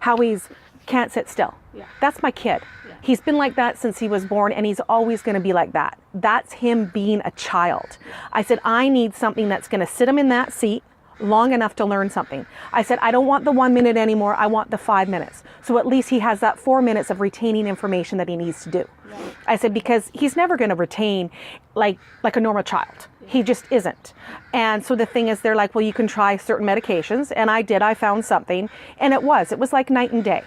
how he's can't sit still. That's my kid. He's been like that since he was born, and he's always going to be like that. That's him being a child. I said, I need something that's going to sit him in that seat long enough to learn something. I said, I don't want the 1 minute anymore. I want the 5 minutes. So at least he has that 4 minutes of retaining information that he needs to do. Right. I said, because he's never going to retain like a normal child. He just isn't. And so the thing is, they're like, well, you can try certain medications. And I did. I found something. And it was like night and day.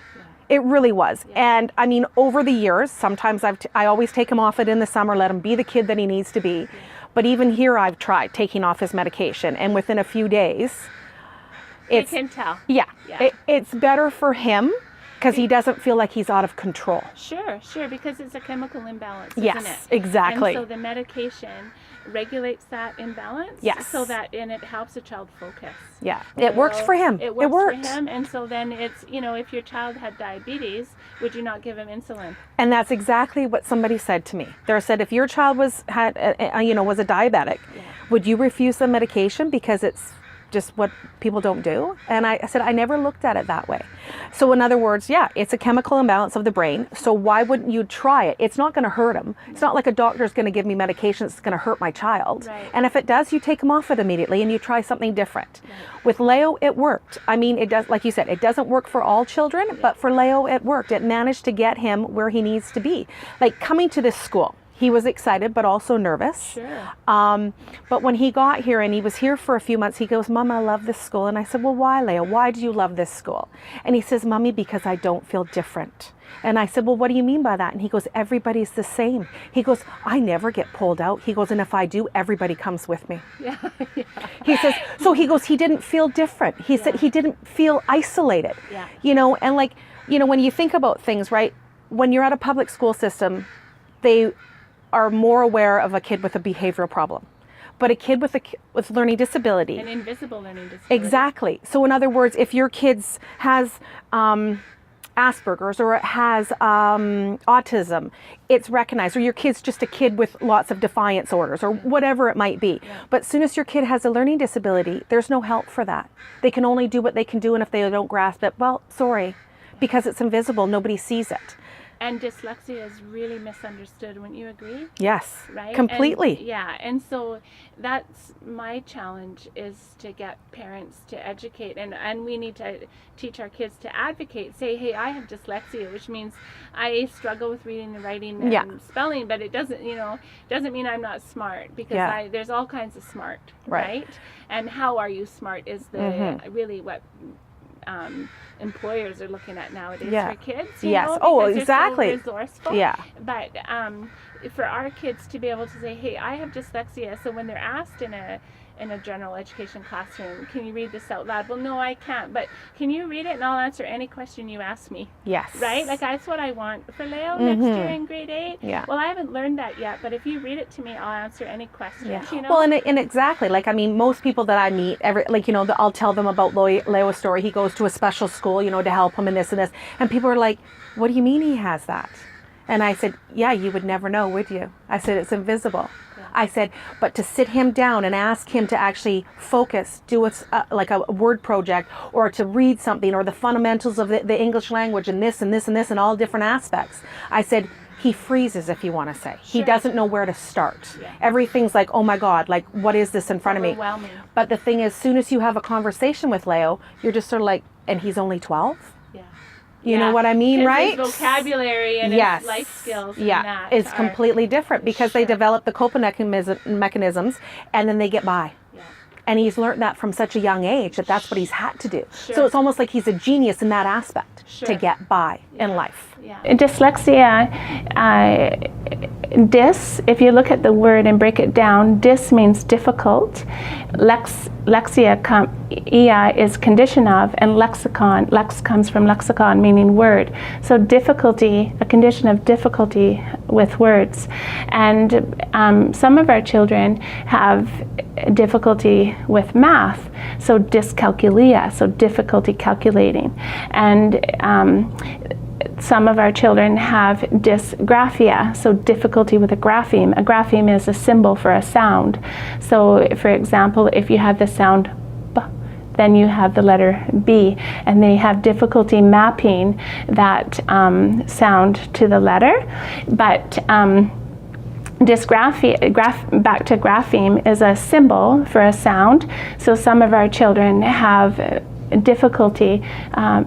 It really was. And I mean, over the years, sometimes I always take him off it in the summer, let him be the kid that he needs to be. But even here, I've tried taking off his medication, and within a few days, you can tell. It's better for him because he doesn't feel like he's out of control. Sure, because it's a chemical imbalance, yes, isn't it? Exactly. And so the medication regulates that imbalance. Yes. So that, and it helps a child focus. Yeah, it works for him. It works for him, and so then it's, you know, if your child had diabetes, would you not give him insulin? And that's exactly what somebody said to me. They said, if your child was a diabetic, would you refuse the medication because it's just what people don't do? And I said, I never looked at it that way. So in other words, it's a chemical imbalance of the brain. So why wouldn't you try it? It's not going to hurt him. It's not like a doctor's going to give me medication that's going to hurt my child. Right. And if it does, you take him off it immediately and you try something different. Right. With Leo, it worked. I mean, it does, like you said, it doesn't work for all children, but for Leo, it worked. It managed to get him where he needs to be. Like coming to this school, he was excited, but also nervous. Sure. But when he got here and he was here for a few months, he goes, Mom, I love this school. And I said, well, why, Leo? Why do you love this school? And he says, Mommy, because I don't feel different. And I said, well, what do you mean by that? And he goes, everybody's the same. He goes, I never get pulled out. He goes, and if I do, everybody comes with me. Yeah. He says, so he goes, he didn't feel different. He said he didn't feel isolated. Yeah. You know, and like, you know, when you think about things, right? When you're at a public school system, they are more aware of a kid with a behavioral problem. But a kid with learning disability. An invisible learning disability. Exactly. So in other words, if your kid has Asperger's or it has autism, it's recognized. Or your kid's just a kid with lots of defiance orders or whatever it might be. Yeah. But as soon as your kid has a learning disability, there's no help for that. They can only do what they can do, and if they don't grasp it, well, sorry. Because it's invisible, nobody sees it. And dyslexia is really misunderstood, wouldn't you agree? Yes, right? Completely. And so that's my challenge, is to get parents to educate, and we need to teach our kids to advocate, say, hey, I have dyslexia, which means I struggle with reading and writing and spelling, but it doesn't mean I'm not smart, because there's all kinds of smart, right? And how are you smart is the really what employers are looking at nowadays Yeah. for kids. Yes. Know, Oh, because exactly. They're so resourceful. Yeah. But for our kids to be able to say, hey, I have dyslexia, so when they're asked in a general education classroom, can you read this out loud? Well, no, I can't, but can you read it and I'll answer any question you ask me? Yes. Right? Like, that's what I want for Leo next year in grade 8. Yeah. Well, I haven't learned that yet, but if you read it to me, I'll answer any question. Yeah. You know? Well, and exactly, like, I mean, most people that I meet, I'll tell them about Leo's story. He goes to a special school, to help him in this and this. And people are like, what do you mean he has that? And I said, yeah, you would never know, would you? I said, it's invisible. I said, but to sit him down and ask him to actually focus, do like a word project, or to read something, or the fundamentals of the English language, and this and this and this and all different aspects. I said, he freezes, if you want to say. He doesn't know where to start. Yeah. Everything's like, oh my God, like, what is this in front of me? But the thing is, as soon as you have a conversation with Leo, you're just sort of like, and he's only 12? You know what I mean, right? His vocabulary and his life skills. Yeah, it's completely different because they develop the coping mechanisms and then they get by. Yeah. And he's learned that from such a young age that that's what he's had to do. Sure. So it's almost like he's a genius in that aspect to get by in life. Yeah. Dyslexia, if you look at the word and break it down, dys means difficult. Lexia is condition of, and lexicon, lex comes from lexicon, meaning word. So difficulty, a condition of difficulty with words. And some of our children have difficulty with math, so dyscalculia, so difficulty calculating. And some of our children have dysgraphia, so difficulty with a grapheme. A grapheme is a symbol for a sound. So, for example, if you have the sound B, then you have the letter B, and they have difficulty mapping that sound to the letter. But dysgraphia, back to grapheme, is a symbol for a sound. So some of our children have difficulty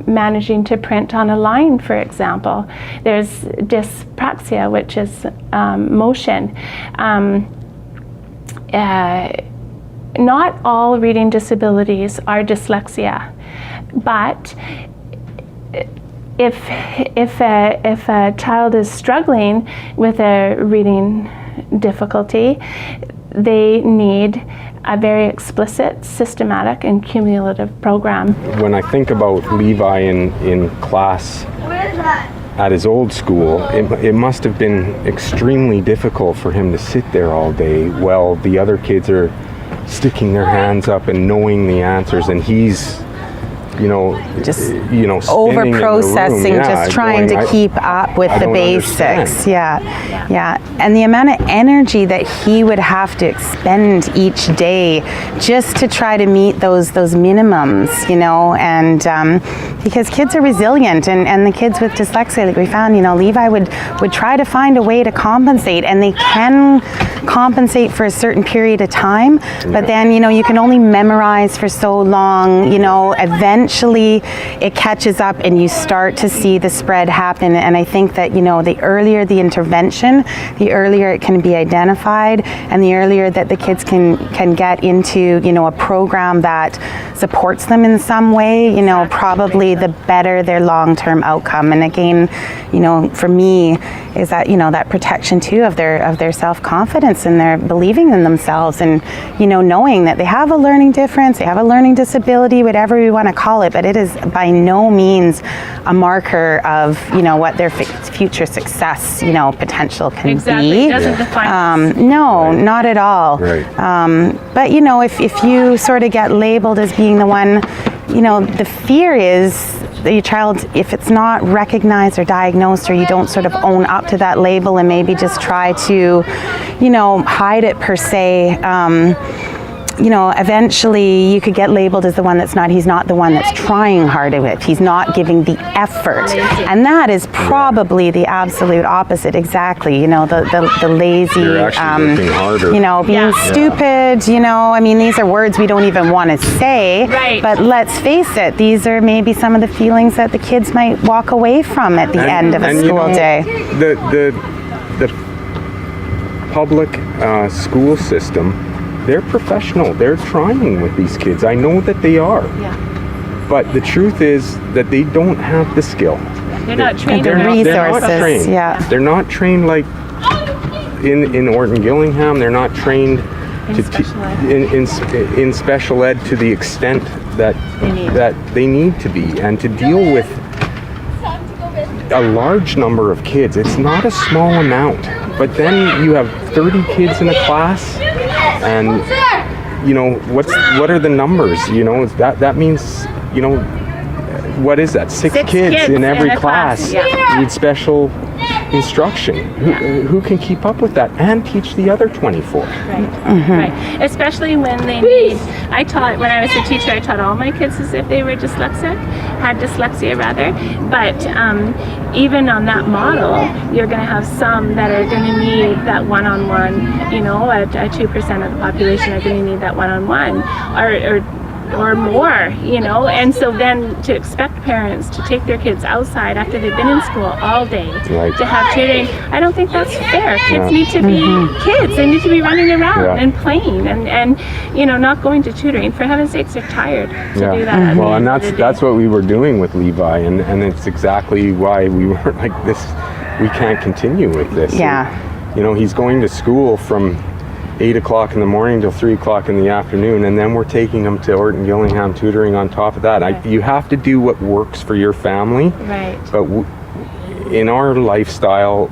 managing to print on a line, for example. There's dyspraxia, which is motion. Not all reading disabilities are dyslexia, but if a child is struggling with a reading difficulty, they need a very explicit, systematic, and cumulative program. When I think about Levi in class at his old school, it must have been extremely difficult for him to sit there all day while the other kids are sticking their hands up and knowing the answers, and he's over processing, just trying to keep up with the basics. Yeah. And the amount of energy that he would have to expend each day just to try to meet those minimums, and because kids are resilient, and the kids with dyslexia, like we found, Levi would try to find a way to compensate, and they can compensate for a certain period of time, but then you can only memorize for so long. Eventually it catches up and you start to see the spread happen, and I think that the earlier the intervention, the earlier it can be identified, and the earlier that the kids can get into a program that supports them in some way, probably the better their long-term outcome. And again, for me, is that that protection too of their self-confidence and their believing in themselves, and knowing that they have a learning difference, they have a learning disability, whatever we want to call it, but it is by no means a marker of what their future success potential can be. It doesn't define no, not at all. Right. But if you sort of get labeled as being the one, the fear is that your child, if it's not recognized or diagnosed, or you don't sort of own up to that label and maybe just try to hide it per se, eventually you could get labeled as the one that's not. He's not the one that's trying hard at it. He's not giving the effort. And that is probably the absolute opposite. Exactly. The lazy, being stupid, these are words we don't even want to say. Right. But let's face it, these are maybe some of the feelings that the kids might walk away from at the end of a school day. The public school system, they're professional. They're trying with these kids. I know that they are. Yeah. But the truth is that they don't have the skill. They're not trained. The resources, trained. yeah. They're not trained like in Orton Gillingham. They're not trained in special ed to the extent that they need to be, and to deal with a large number of kids. It's not a small amount, but then you have 30 kids in a class, and you know what are the numbers? You know, that means, you know, what is that? Six kids in every class need special instruction. Who can keep up with that and teach the other 24? Right. Especially when they need. When I was a teacher, I taught all my kids as if they were had dyslexia rather. But even on that model, you're going to have some that are going to need that one-on-one. You know, 2% of the population are going to need that one-on-one, or more, you know. And so then to expect parents to take their kids outside after they've been in school all day to have tutoring, I don't think that's fair. Kids need to be kids. They need to be running around and playing and you know, not going to tutoring. For heaven's sakes, they're tired to do that. Well, and that's what we were doing with Levi, and it's exactly why we were like, this, we can't continue with this. Yeah. And, you know, he's going to school from 8 o'clock in the morning till 3 o'clock in the afternoon, and then we're taking them to Orton Gillingham tutoring on top of that. You have to do what works for your family. Right. But in our lifestyle,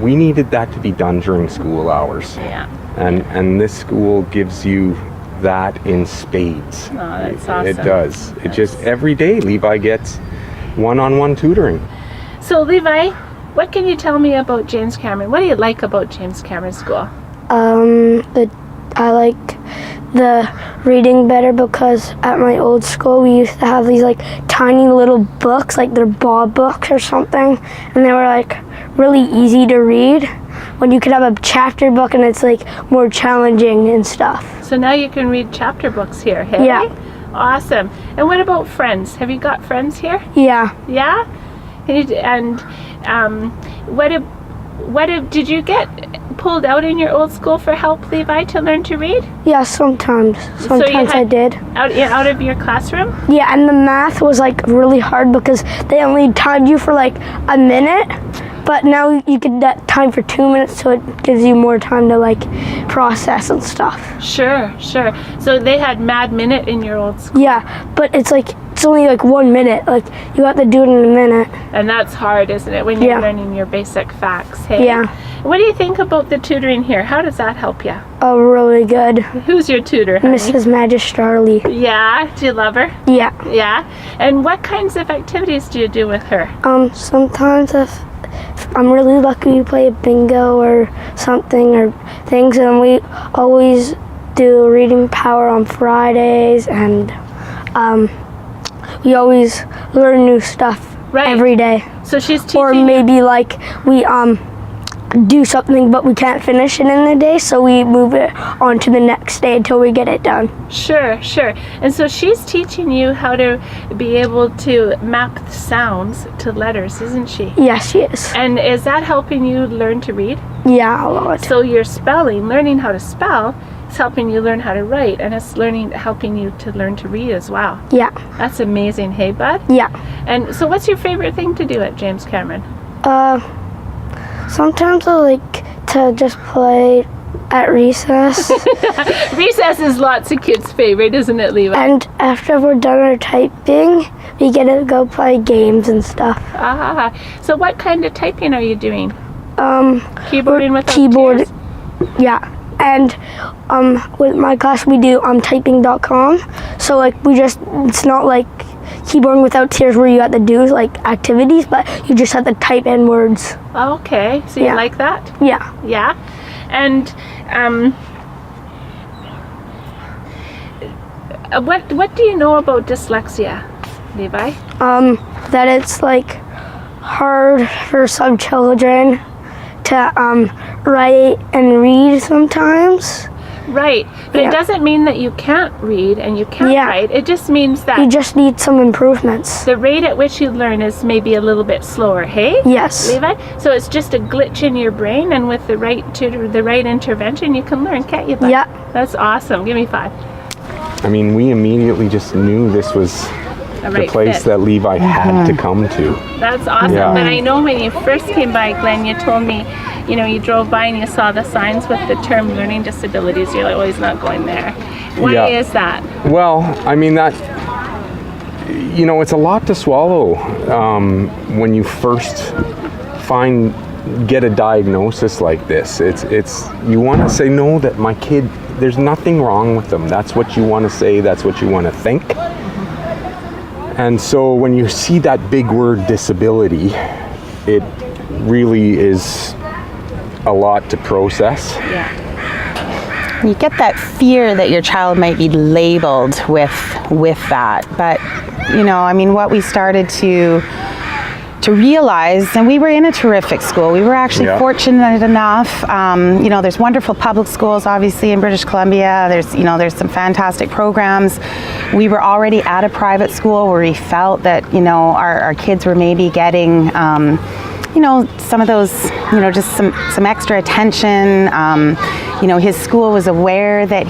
we needed that to be done during school hours. Yeah. And this school gives you that in spades. Oh, that's awesome. It does. It just, every day Levi gets one-on-one tutoring. So Levi, what can you tell me about James Cameron? What do you like about James Cameron School? I like the reading better, because at my old school we used to have these like tiny little books, like they're Bob books or something, and they were like really easy to read, when you could have a chapter book and it's like more challenging and stuff. So now you can read chapter books here, hey? Yeah. Awesome. And what about friends? Have you got friends here? Yeah. Yeah? Did you get pulled out in your old school for help, Levi, to learn to read? Yeah, sometimes. I did. Out of your classroom? Yeah, and the math was like really hard because they only timed you for like a minute, but now you get that time for 2 minutes, so it gives you more time to like process and stuff. Sure. So they had Mad Minute in your old school? Yeah, but it's only like 1 minute. Like, you have to do it in a minute. And that's hard, isn't it, when you're learning your basic facts, hey? Yeah. What do you think about the tutoring here? How does that help you? Oh, really good. Who's your tutor, honey? Mrs. Magistrali. Yeah? Do you love her? Yeah. Yeah? And what kinds of activities do you do with her? Sometimes if I'm really lucky, we play bingo or something or things, and we always do reading power on Fridays, and we always learn new stuff every day. So she's teaching. Or maybe like we do something but we can't finish it in the day, so we move it on to the next day until we get it done. Sure. And so she's teaching you how to be able to map sounds to letters, isn't she? Yes, she is. And is that helping you learn to read? Yeah, a lot. So your spelling, learning how to spell, is helping you learn how to write, and it's helping you to learn to read as well. Yeah. That's amazing, hey bud? Yeah. And so what's your favorite thing to do at James Cameron? Sometimes I like to just play at recess. Recess is lots of kids' favorite, isn't it, Levi? And after we're done our typing, we get to go play games and stuff. So what kind of typing are you doing? Keyboarding with keyboard. Yeah. And with my class we do typing.com. So like it's not like keyboarding without tears where you have to do like activities, but you just have to type in words. Okay, so you like that? Yeah. Yeah. And what do you know about dyslexia, Levi? That it's like hard for some children to write and read sometimes. Right, but it doesn't mean that you can't read and you can't write. It just means that you just need some improvements. The rate at which you learn is maybe a little bit slower, hey? Yes. Levi? So it's just a glitch in your brain, and with the right tutor, the right intervention, you can learn, can't you, bud? Yeah. That's awesome. Give me 5. I mean, we immediately just knew this was right place fit. that Levi had to come to. That's awesome. Yeah. But I know when you first came by, Glenn, you told me, you know, you drove by and you saw the signs with the term learning disabilities. You're like, oh, he's not going there. Why is that? Well, I mean, that, you know, it's a lot to swallow when you first get a diagnosis like this. It's you want to say, no, that my kid, there's nothing wrong with them. That's what you want to say. That's what you want to think. And so when you see that big word disability, it really is a lot to process. Yeah. You get that fear that your child might be labeled with that. But, you know, I mean, what we started to realize, and we were in a terrific school. We were actually fortunate enough. You know, there's wonderful public schools, obviously, in British Columbia. There's some fantastic programs. We were already at a private school where we felt that, you know, our kids were maybe getting, you know, some of those, you know, just some extra attention. You know, his school was aware that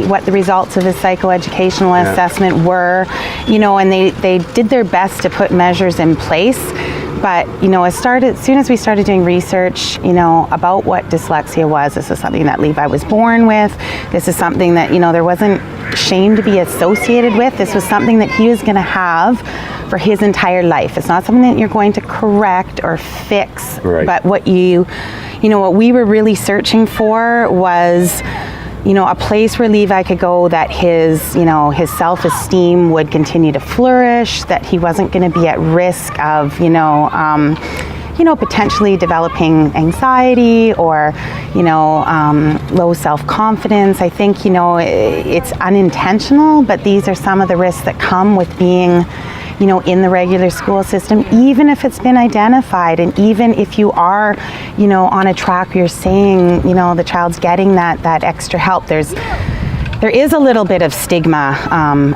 what the results of his psychoeducational assessment were, you know, and they did their best to put measures in place. But, you know, as soon as we started doing research, you know, about what dyslexia was, this is something that Levi was born with. This is something that, you know, there wasn't shame to be associated with. This was something that he was going to have for his entire life. It's not something that you're going to correct or fix. Right. But what you know, what we were really searching for was, you know, a place where Levi could go that his, you know, his self-esteem would continue to flourish, that he wasn't going to be at risk of, you know, potentially developing anxiety or, you know, low self-confidence. I think, you know, it's unintentional, but these are some of the risks that come with being, you know, in the regular school system, even if it's been identified, and even if you are, you know, on a track where you're saying, you know, the child's getting that extra help, there is a little bit of stigma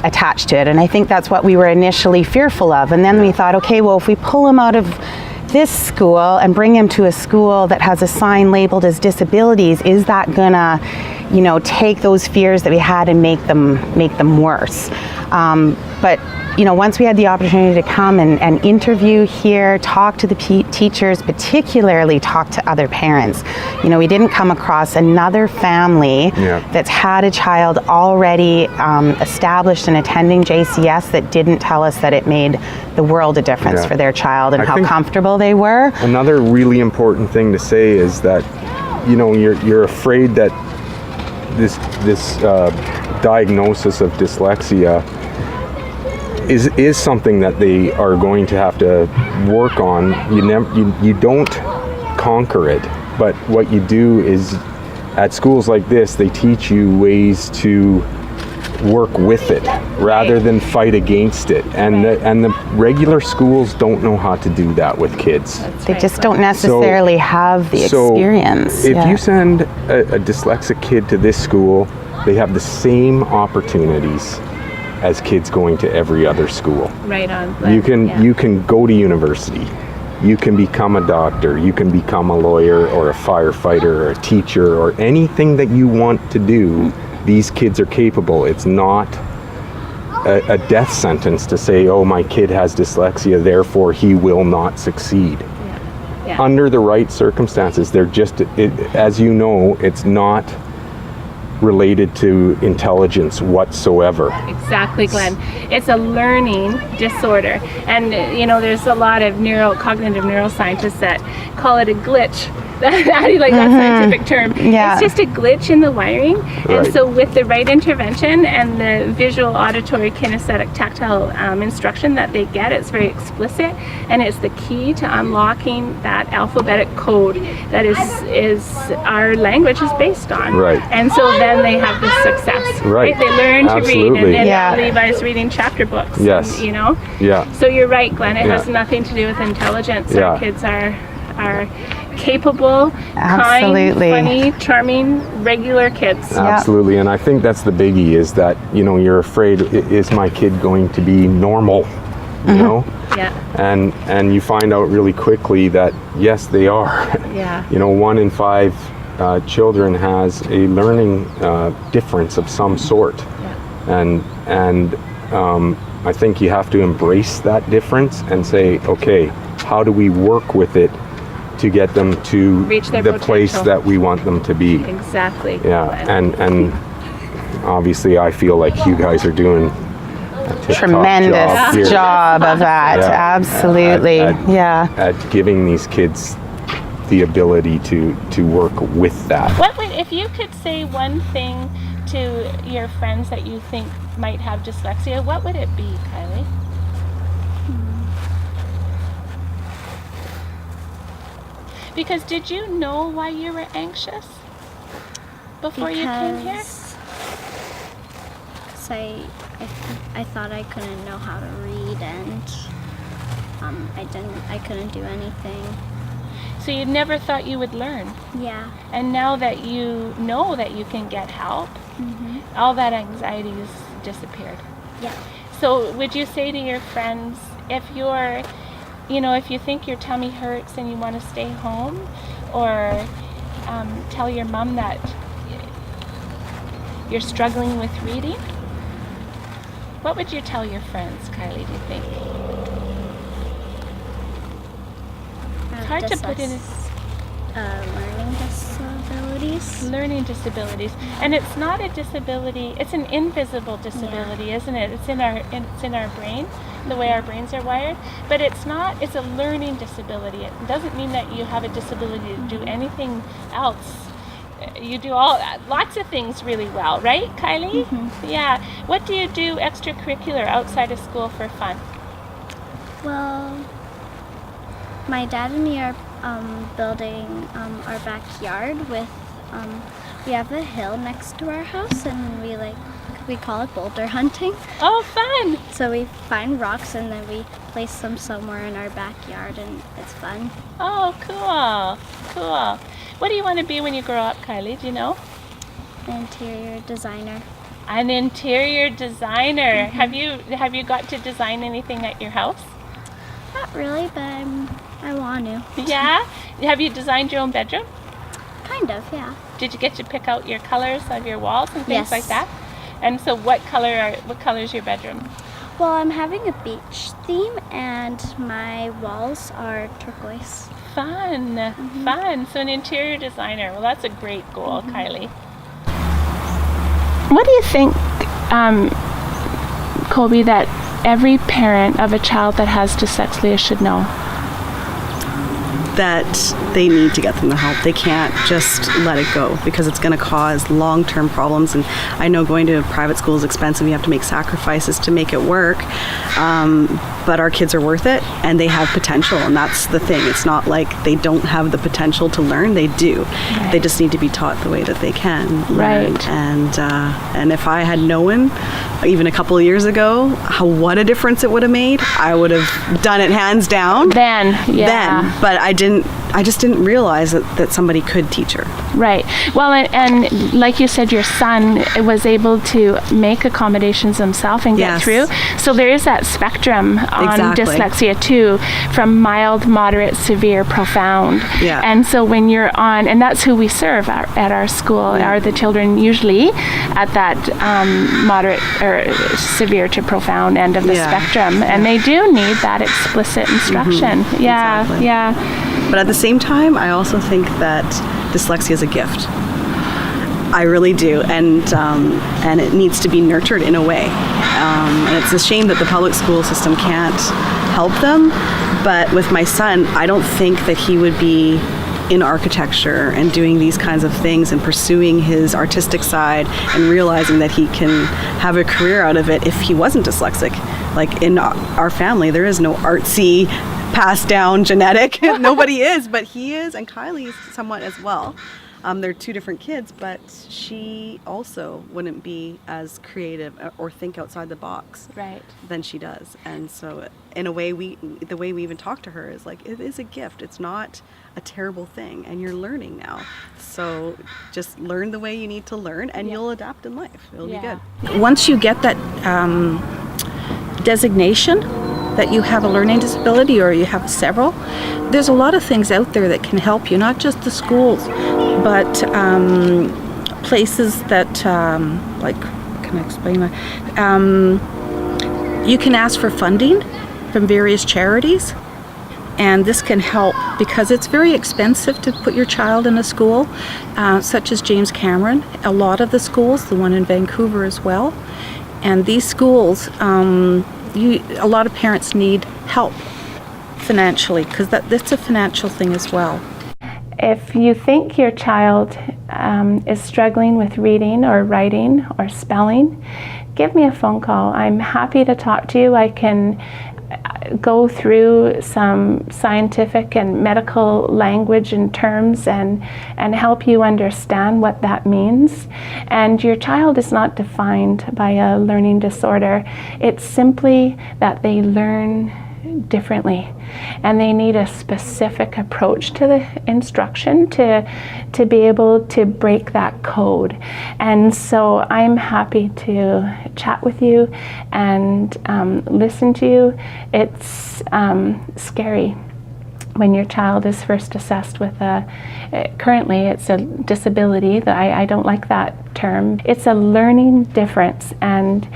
attached to it, and I think that's what we were initially fearful of. And then we thought, okay, well, if we pull him out of this school and bring him to a school that has a sign labeled as disabilities, is that gonna, you know, take those fears that we had and make them worse? But you know, once we had the opportunity to come and interview here, talk to the teachers, particularly talk to other parents, you know, we didn't come across another family that's had a child already established and attending JCS that didn't tell us that it made the world a difference for their child and how comfortable they were. Another really important thing to say is that, you know, you're afraid that this diagnosis of dyslexia is something that they are going to have to work on. You don't conquer it, but what you do is, at schools like this, they teach you ways to work with it rather than fight against it. And the regular schools don't know how to do that with kids. They just don't necessarily have the experience. If you send a dyslexic kid to this school, they have the same opportunities as kids going to every other school. Right on. You can go to university. You can become a doctor. You can become a lawyer or a firefighter or a teacher or anything that you want to do. These kids are capable. It's not a death sentence to say, oh, my kid has dyslexia, therefore he will not succeed. Yeah. Under the right circumstances, they're just, as you know, it's not related to intelligence whatsoever. Exactly, Glenn. It's a learning disorder. And, you know, there's a lot of cognitive neuroscientists that call it a glitch. How do you like that scientific term? Yeah. It's just a glitch in the wiring. And so with the right intervention and the visual, auditory, kinesthetic, tactile instruction that they get, it's very explicit, and it's the key to unlocking that alphabetic code that is our language is based on. Right. And so then they have this success. Right. They learn to read, and then Yeah. Levi's reading chapter books. Yes. And, you know? Yeah. So you're right, Glenn. It has nothing to do with intelligence. Our kids are capable, Absolutely. kind, funny, charming, regular kids. Absolutely. And I think that's the biggie, is that, you know, you're afraid, is my kid going to be normal? You know? Yeah. And you find out really quickly that yes, they are. Yeah. You know, 1 in 5 children has a learning difference of some sort. Yeah. And I think you have to embrace that difference and say, okay, how do we work with it to get them to Reach their the place potential. that we want them to be? Exactly. Yeah, and obviously I feel like you guys are doing a tip-top Tremendous here. job of that. Yeah. Absolutely. At giving these kids the ability to work with that. What would, if you could say one thing to your friends that you think might have dyslexia, what would it be, Kylie? Because did you know why you were anxious before you came here? Because I thought I couldn't know how to read, and I couldn't do anything. So you never thought you would learn. Yeah. And now that you know that you can get help, all that anxiety has disappeared. Yeah. So would you say to your friends, if you're, if you think your tummy hurts and you want to stay home, or tell your mom that you're struggling with reading, what would you tell your friends, Kylie, do you think? It's hard to put in learning disabilities. Learning disabilities, and it's not a disability. It's an invisible disability, isn't it? It's in our brain, the way our brains are wired. But it's not. It's a learning disability. It doesn't mean that you have a disability to do anything else. You do lots of things really well, right, Kylie? Yeah. What do you do extracurricular outside of school for fun? Well, my dad and me are building our backyard with. We have a hill next to our house, and we call it boulder hunting. Oh, fun! So we find rocks and then we place them somewhere in our backyard, and it's fun. Oh, cool. What do you want to be when you grow up, Kylie? Do you know? Interior designer. An interior designer. Have you got to design anything at your house? Not really, but I want to. Yeah? Have you designed your own bedroom? Kind of, yeah. Did you get to pick out your colors of your walls and things Yes. like that? And so what color is your bedroom? Well, I'm having a beach theme, and my walls are turquoise. Fun. So an interior designer. Well, that's a great goal, Kylie. What do you think, Colby, that every parent of a child that has dyslexia should know? That they need to get them the help. They can't just let it go, because it's going to cause long-term problems. And I know going to private school is expensive. You have to make sacrifices to make it work. But our kids are worth it, and they have potential, and that's the thing. It's not like they don't have the potential to learn. They do. Right. They just need to be taught the way that they can learn. Right. And if I had known even a couple of years ago what a difference it would have made, I would have done it hands down. Then, but I just didn't realize that somebody could teach her. Right. Well, and like you said, your son was able to make accommodations himself and get through. So there is that spectrum on dyslexia too, from mild, moderate, severe, profound. Yeah. And so when you're on, and that's who we serve at our school, are the children usually at that moderate or severe to profound end of the spectrum. And they do need that explicit instruction. But at the same time, I also think that dyslexia is a gift. I really do, and it needs to be nurtured in a way. And it's a shame that the public school system can't help them. But with my son, I don't think that he would be in architecture and doing these kinds of things and pursuing his artistic side and realizing that he can have a career out of it if he wasn't dyslexic. Like in our family, there is no artsy passed down genetic. Nobody is, but he is, and Kylie is somewhat as well. They're two different kids, but she also wouldn't be as creative or think outside the box than she does. And so in a way, the way we even talk to her is like, it is a gift. It's not a terrible thing, and you're learning now. So just learn the way you need to learn, and you'll adapt in life. It'll be good. Once you get that designation that you have a learning disability or you have several, there's a lot of things out there that can help you, not just the schools, but places that, like, can I explain that? You can ask for funding from various charities, and this can help because it's very expensive to put your child in a school, such as James Cameron, a lot of the schools, the one in Vancouver as well. And these schools, a lot of parents need help financially, because that's a financial thing as well. If you think your child is struggling with reading or writing or spelling, give me a phone call. I'm happy to talk to you. I can go through some scientific and medical language and terms and help you understand what that means. And your child is not defined by a learning disorder. It's simply that they learn differently, and they need a specific approach to the instruction to be able to break that code. And so I'm happy to chat with you and listen to you. It's scary when your child is first assessed with currently it's a disability. That I don't like that term. It's a learning difference, and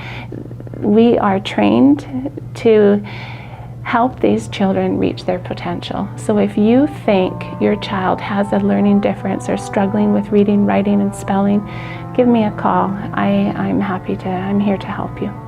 we are trained to help these children reach their potential. So if you think your child has a learning difference or struggling with reading, writing, and spelling, give me a call. I'm here to help you.